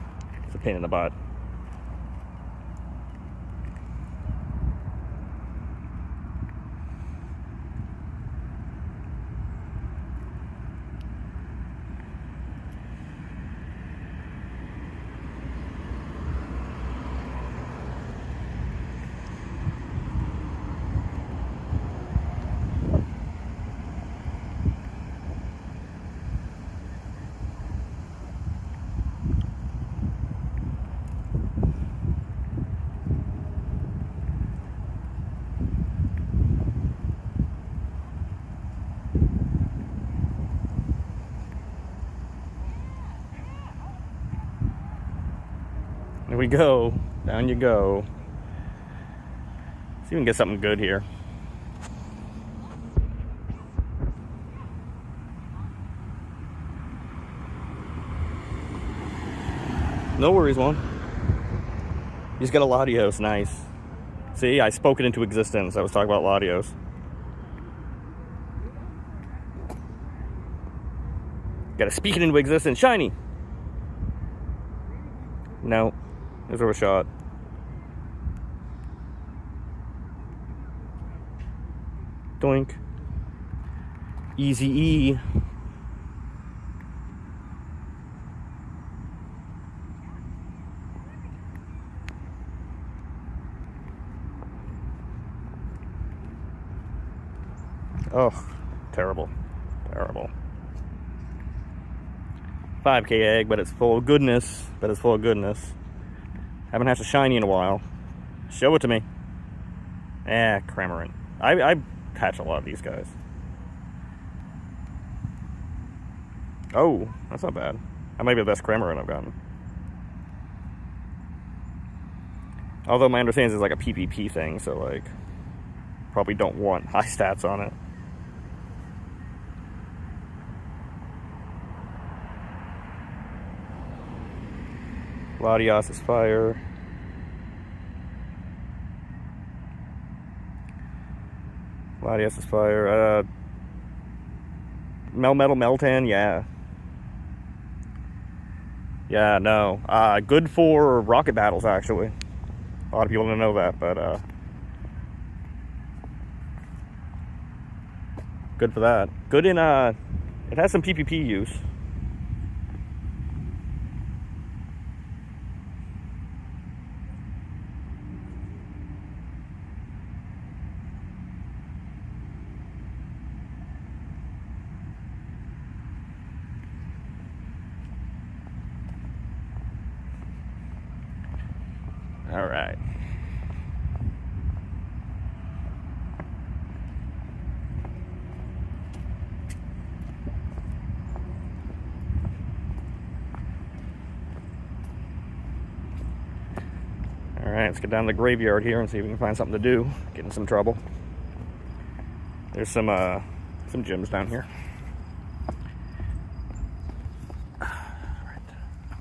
it's a pain in the butt. There we go. Down you go. See if we can get something good here. No worries, one. You just got a Latios. Nice. See, I spoke it into existence. I was talking about Latios. Gotta speak it into existence. Shiny! No. There's a shot. Doink. Easy E. Oh, terrible. Terrible. 5k egg, but it's full of goodness. Haven't hatched a shiny in a while. Show it to me. Cramorant. I hatch a lot of these guys. Oh, that's not bad. That might be the best Cramorant I've gotten. Although my understanding is it's like a PvP thing, so like probably don't want high stats on it. Latias is fire. Latias is fire. Melmetal Meltan, yeah. Yeah, no. Good for rocket battles, actually. A lot of people don't know that, but good for that. Good in, it has some PvP use. All right. All right, let's get down to the graveyard here and see if we can find something to do. Get in some trouble. There's some gyms down here. All right,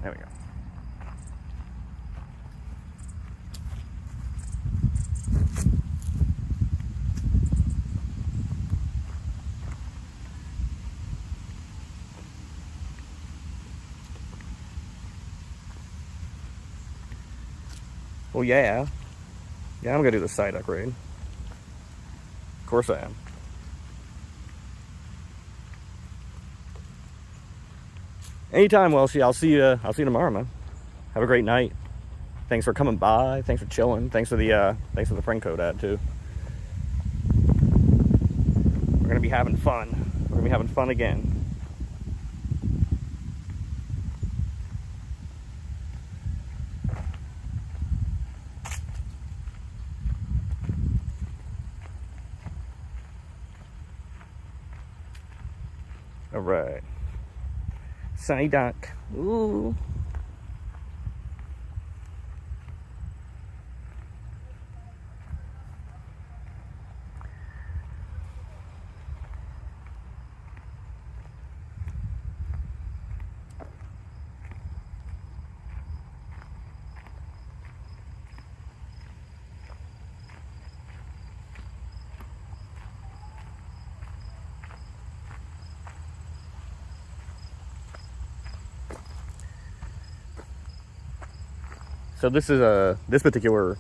there we go. Well, yeah, I'm gonna do the side upgrade. Of course I am. Anytime, Welshie. I'll see you tomorrow, man. Have a great night. Thanks for coming by. Thanks for chilling. Thanks for the friend code ad too. We're gonna be having fun. We're gonna be having fun again. All right. Sunny duck. Ooh. So this is this particular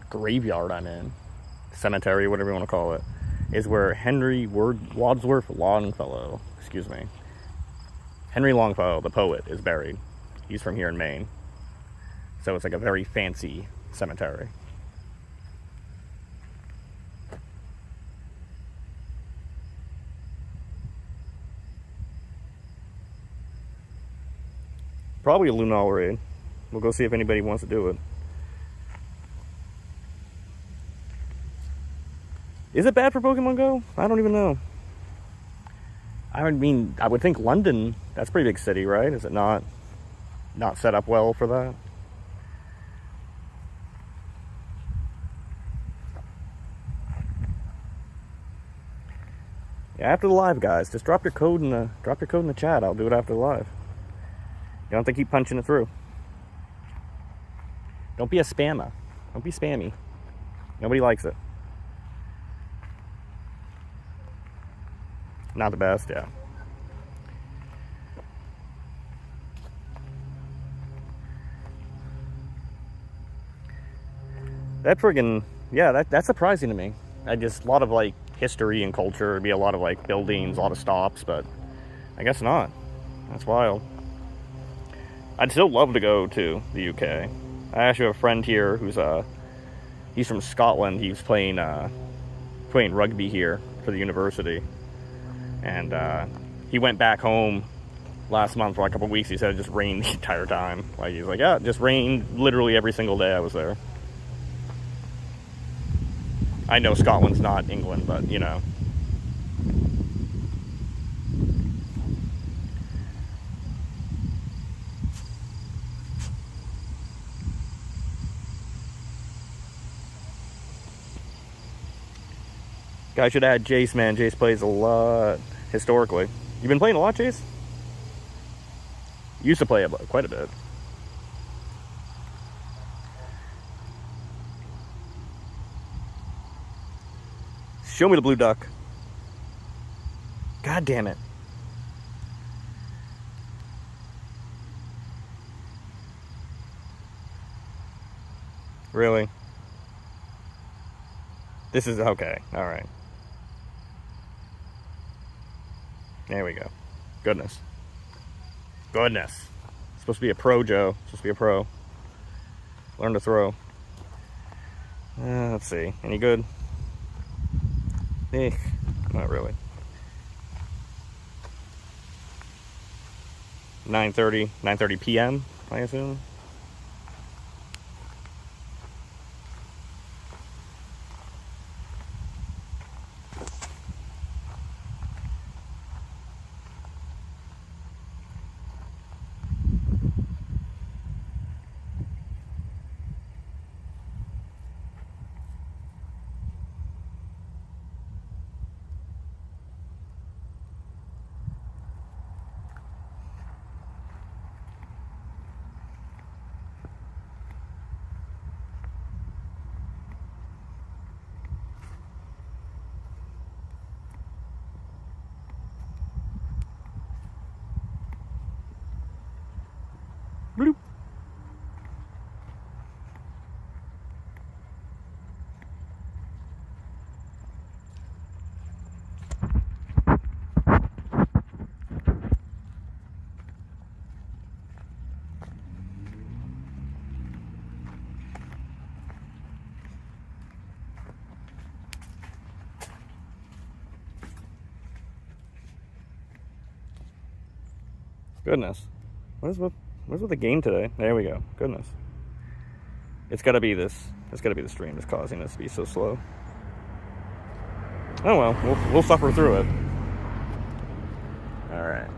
graveyard I'm in, cemetery, whatever you want to call it, is where Henry Wadsworth Longfellow, Henry Longfellow, the poet, is buried. He's from here in Maine. So it's like a very fancy cemetery. Probably a Lunal raid. We'll go see if anybody wants to do it. Is it bad for Pokemon Go? I don't even know. I mean, I would think London, that's a pretty big city, right? Is it not set up well for that? Yeah, after the live, guys, just drop your code in the chat. I'll do it after the live. You don't have to keep punching it through. Don't be a spammer. Don't be spammy. Nobody likes it. Not the best, yeah. That friggin', yeah, that's surprising to me. A lot of like history and culture. It'd be a lot of like buildings, a lot of stops, but I guess not. That's wild. I'd still love to go to the UK. I actually have a friend here who's he's from Scotland. He's playing rugby here for the university, and he went back home last month for like a couple of weeks. He said it just rained the entire time. Like he's like, yeah, it just rained literally every single day I was there. I know Scotland's not England, but you know. I should add Jace, man. Jace plays a lot historically. You been playing a lot, Jace? You used to play quite a bit. Show me the blue duck. God damn it. Really? This is okay. All right. There we go. Goodness. Goodness. Supposed to be a pro, Joe. Supposed to be a pro. Learn to throw. Let's see. Any good? Not really. 9:30 p.m., I assume. Bloop. Goodness. What's with the game today? There we go. Goodness. It's gotta be this. It's gotta be the stream that's causing this to be so slow. Oh well, we'll suffer through it. Alright.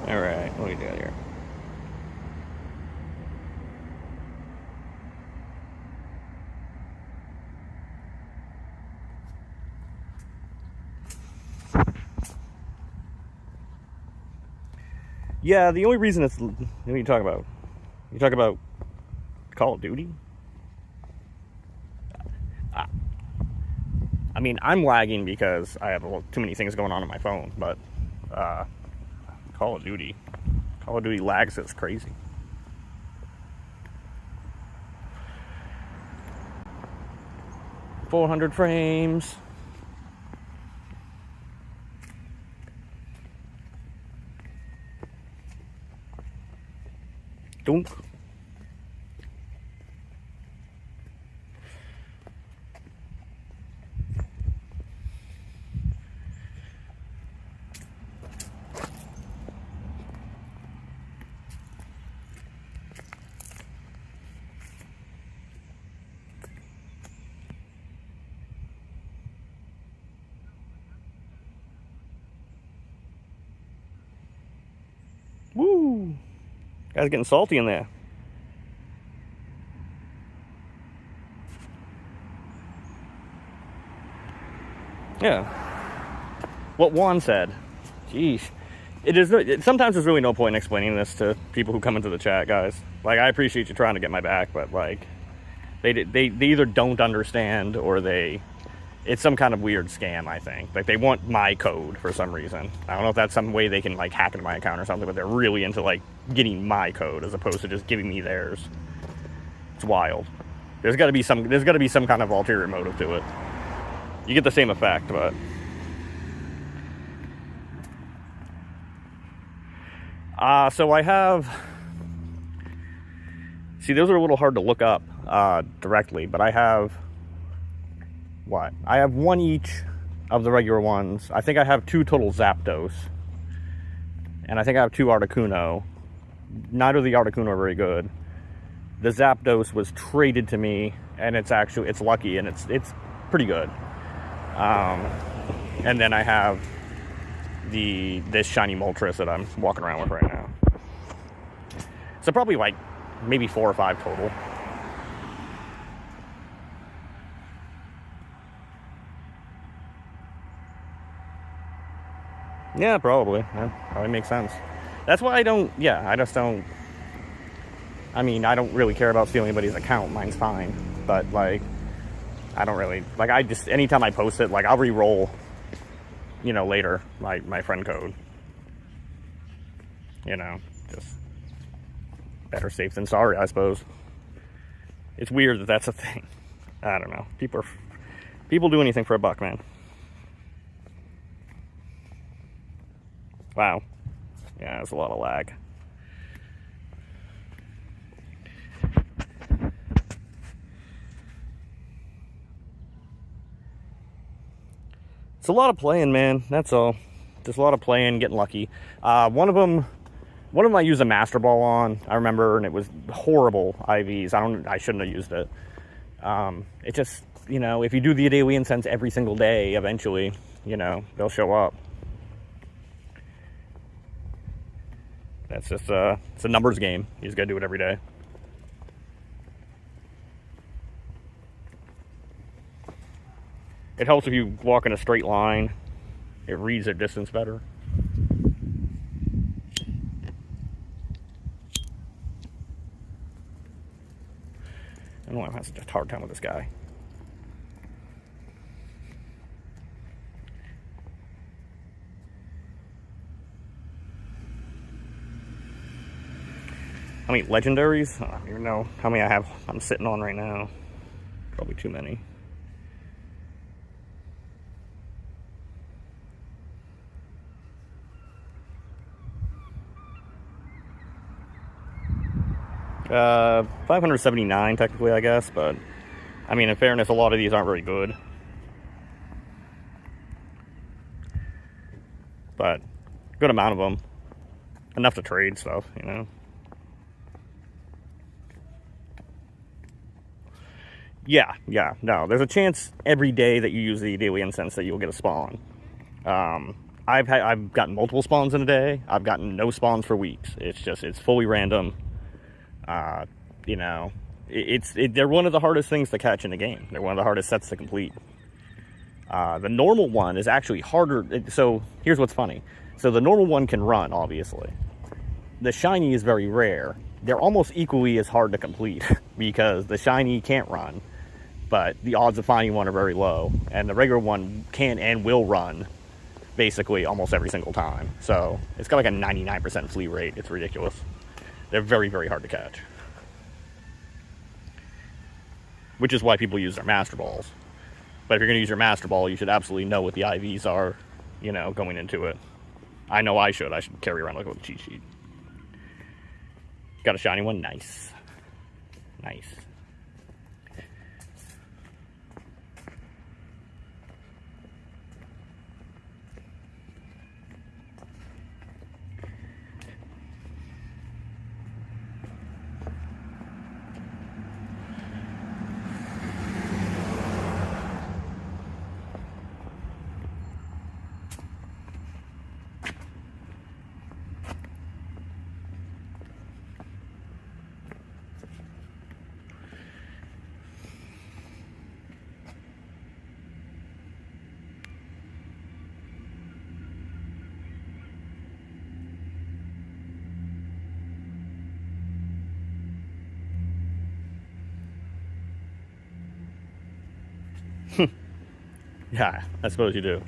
Alright, what do we got here? Yeah, the only reason it's... What are you talking about? You talk about Call of Duty? I mean, I'm lagging because I have too many things going on my phone, but Call of Duty lags is crazy. .400 frames. Dunk. Woo! Guys getting salty in there. Yeah. What Juan said. Jeez. Sometimes there's really no point in explaining this to people who come into the chat, guys. Like, I appreciate you trying to get my back, but like, they either don't understand or it's some kind of weird scam, I think. Like, they want my code for some reason. I don't know if that's some way they can, like, hack into my account or something, but they're really into, like, getting my code as opposed to just giving me theirs. It's wild. There's got to be some kind of ulterior motive to it. You get the same effect, but... So I have... See, those are a little hard to look up directly, but I have... What? I have one each of the regular ones. I think I have 2 total Zapdos. And I think I have 2 Articuno. Neither of the Articuno are very good. The Zapdos was traded to me, and it's lucky, and it's pretty good. And then I have this shiny Moltres that I'm walking around with right now. So probably like maybe 4 or 5 total. Yeah, probably. That probably makes sense. That's why I don't, I just don't, I mean, I don't really care about stealing anybody's account. Mine's fine. But, like, I don't really, like, I just, anytime I post it, like, I'll re-roll, you know, later, my friend code. You know, just better safe than sorry, I suppose. It's weird that that's a thing. I don't know. People do anything for a buck, man. Wow. Yeah, there's a lot of lag. It's a lot of playing, man. That's all. Just a lot of playing, getting lucky. One of them I used a Master Ball on, I remember, and it was horrible IVs. I shouldn't have used it. It just, you know, if you do the daily incense every single day, eventually, you know, they'll show up. That's just it's a numbers game. You just gotta do it every day. It helps if you walk in a straight line. It reads their distance better. I don't know why I'm having such a hard time with this guy. How many legendaries? I don't even know how many I'm sitting on right now. Probably too many. Uh, 579 technically, I guess, but I mean, in fairness, a lot of these aren't very good. But good amount of them. Enough to trade stuff, you know. Yeah, no. There's a chance every day that you use the daily incense that you'll get a spawn. I've gotten multiple spawns in a day. I've gotten no spawns for weeks. It's fully random. You know, they're one of the hardest things to catch in the game. They're one of the hardest sets to complete. The normal one is actually harder. So here's what's funny. So the normal one can run, obviously. The shiny is very rare. They're almost equally as hard to complete because the shiny can't run, but the odds of finding one are very low, and the regular one can and will run basically almost every single time. So it's got like a 99% flee rate. It's ridiculous. They're very, very hard to catch, which is why people use their Master Balls. But if you're going to use your Master Ball, you should absolutely know what the IVs are, you know, going into it. I know I should. I should carry around like a cheat sheet. Got a shiny one? Nice. Nice. Yeah, I suppose you do.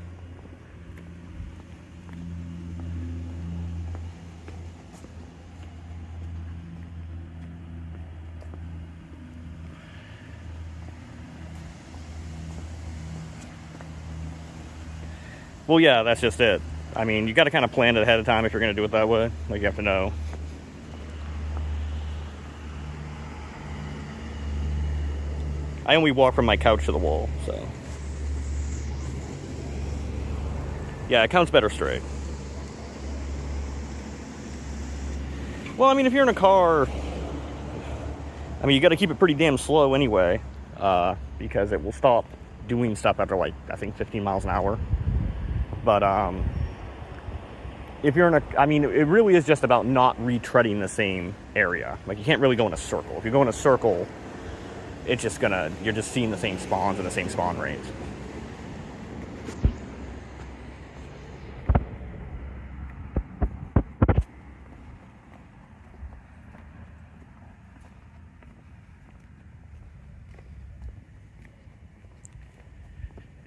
Well, yeah, that's just it. I mean, you got to kind of plan it ahead of time if you're going to do it that way. Like, you have to know. I only walk from my couch to the wall, so. Yeah, it counts better straight. Well, I mean, if you're in a car, I mean, you got to keep it pretty damn slow anyway, because it will stop doing stuff after, like, I think 15 miles an hour. But if you're in a, I mean, it really is just about not retreading the same area. Like, you can't really go in a circle. If you go in a circle, it's just gonna, you're just seeing the same spawns and the same spawn rates.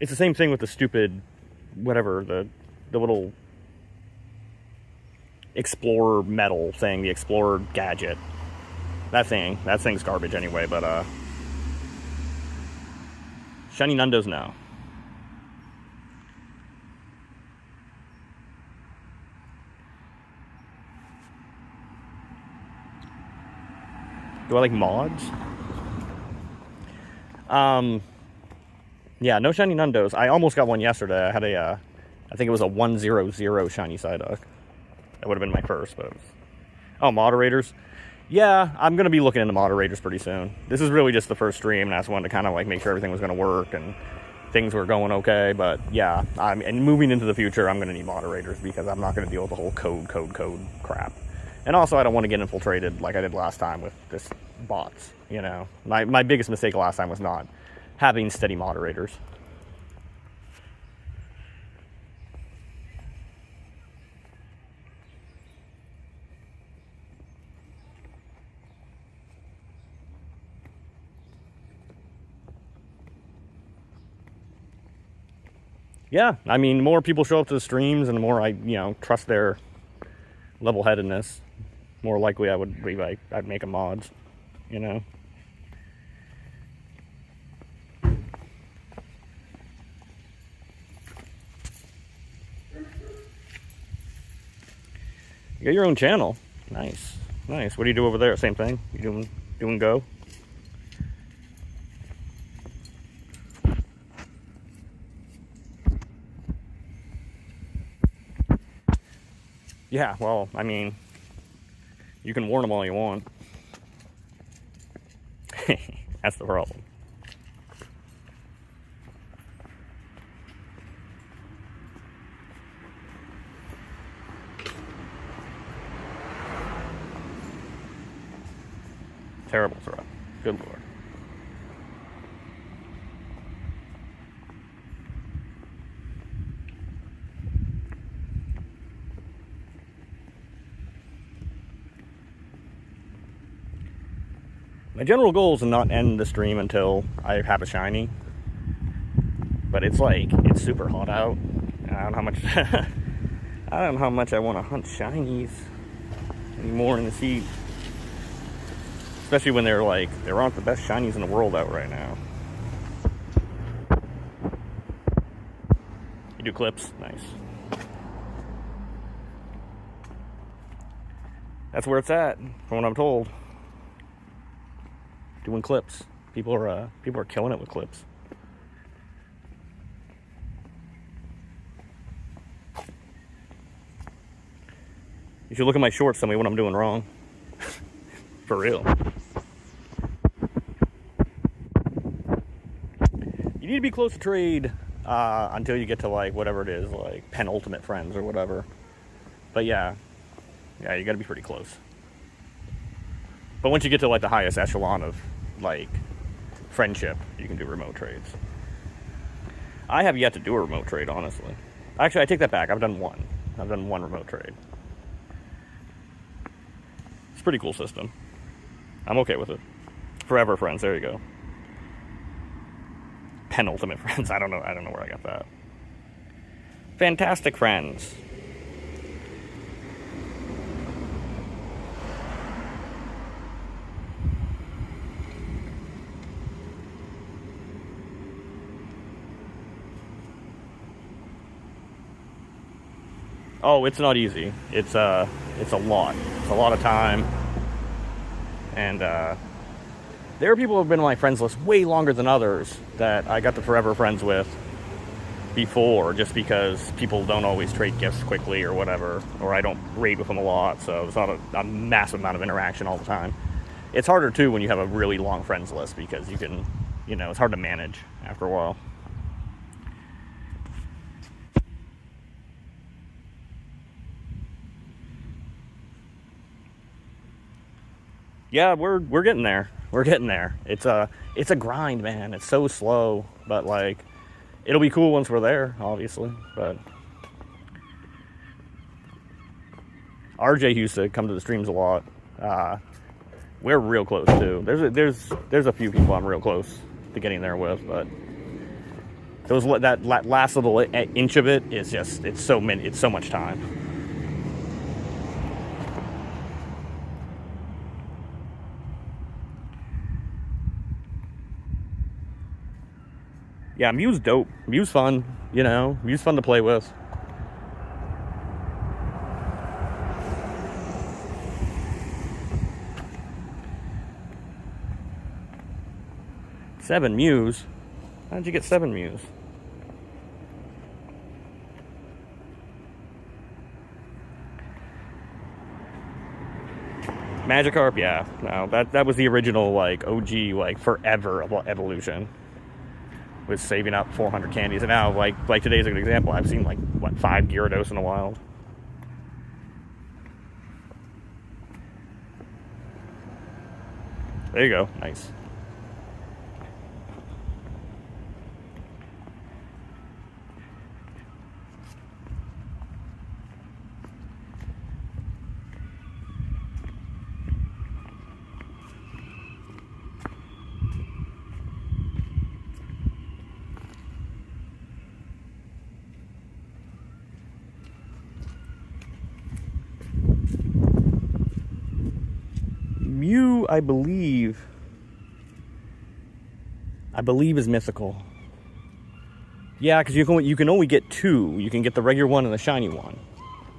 It's the same thing with the stupid, whatever, the little Explorer metal thing, the Explorer gadget. That thing's garbage anyway, but, Shiny Nundos, no. Do I like mods? Yeah, no Shiny Nundos. I almost got one yesterday. I had a, I think it was a 100 Shiny Psyduck. That would have been my first, but it was... Oh, moderators? Yeah, I'm going to be looking into moderators pretty soon. This is really just the first stream, and I just wanted to kind of, like, make sure everything was going to work and things were going okay, but yeah, and moving into the future, I'm going to need moderators because I'm not going to deal with the whole code crap. And also, I don't want to get infiltrated like I did last time with this bots, you know? My biggest mistake last time was not having steady moderators. Yeah, I mean, more people show up to the streams and the more I, you know, trust their level-headedness, more likely I would be like, I'd make them mods, you know? You got your own channel. Nice. Nice. What do you do over there? Same thing? You doing Go? Yeah, well, I mean, you can warn them all you want. That's the problem. Terrible throw. Good lord. My general goal is to not end the stream until I have a shiny. But it's like, it's super hot out. I don't know how much I don't know how much I want to hunt shinies anymore in the heat. Especially when they're like, there aren't the best shinies in the world out right now. You do clips? Nice. That's where it's at, from what I'm told. Doing clips. People are killing it with clips. You should look at my shorts, tell me what I'm doing wrong. For real. You need to be close to trade until you get to, like, whatever it is, like penultimate friends or whatever. But yeah, you gotta be pretty close. But once you get to, like, the highest echelon of, like, friendship, you can do remote trades. I have yet to do a remote trade, honestly. Actually, I take that back. I've done one. I've done one remote trade. It's a pretty cool system. I'm okay with it. Forever friends, there you go. Penultimate friends, I don't know where I got that. Fantastic friends. Oh, it's not easy. It's a lot. It's a lot of time. And there are people who have been on my friends list way longer than others that I got the forever friends with before, just because people don't always trade gifts quickly or whatever, or I don't raid with them a lot, so it's not a massive amount of interaction all the time. It's harder too when you have a really long friends list, because you can, you know, it's hard to manage after a while. Yeah, we're getting there. We're getting there. It's a grind, man. It's so slow, but like, it'll be cool once we're there, obviously. But RJ used to come to the streams a lot. We're real close too. There's a few people I'm real close to getting there with, but that last little inch of it is just, it's so much time. Yeah, Mew's dope. Mew's fun, you know. Mew's fun to play with. Seven Mews? How'd you get 7 Mews? Magikarp, yeah. No, that was the original, like, OG, like, forever evolution. Was saving up 400 candies, and now, like today's a good example. I've seen, like, what, 5 Gyarados in the wild. There you go. Nice. Mew, I believe is mythical. Yeah, because you can only get 2. You can get the regular one and the shiny one,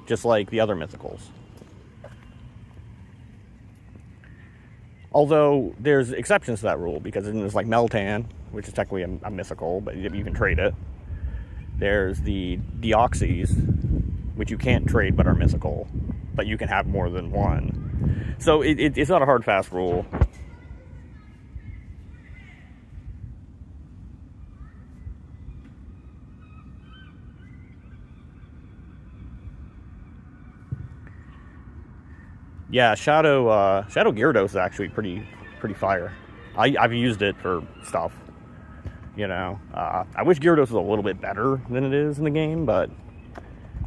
just like the other mythicals. Although there's exceptions to that rule, because there's like Meltan, which is technically a mythical, but you can trade it. There's the Deoxys, which you can't trade but are mythical, but you can have more than one. So it's not a hard, fast rule. Yeah, Shadow Gyarados is actually pretty fire. I've used it for stuff. You know, I wish Gyarados was a little bit better than it is in the game, but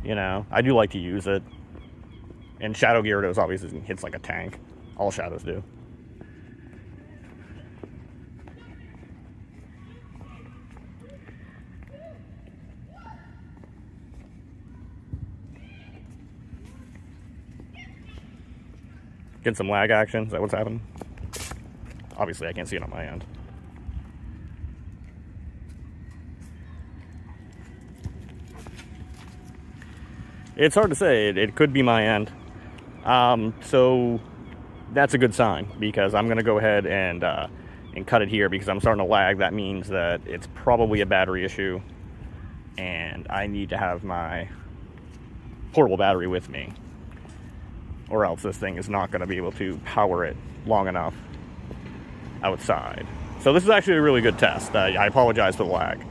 you know, I do like to use it. And Shadow Gyarados obviously hits like a tank. All Shadows do. Get some lag action. Is that what's happening? Obviously, I can't see it on my end. It's hard to say. It could be my end. So that's a good sign, because I'm going to go ahead and cut it here, because I'm starting to lag. That means that it's probably a battery issue, and I need to have my portable battery with me, or else this thing is not going to be able to power it long enough outside. So this is actually a really good test. I apologize for the lag,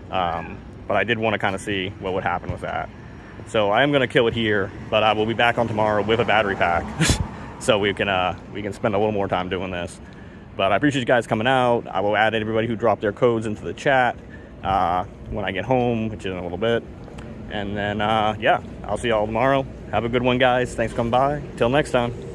but I did want to kind of see what would happen with that. So I am going to kill it here, but I will be back on tomorrow with a battery pack, so we can spend a little more time doing this. But I appreciate you guys coming out. I will add everybody who dropped their codes into the chat when I get home, which is in a little bit. And then, yeah, I'll see y'all tomorrow. Have a good one, guys. Thanks for coming by. Till next time.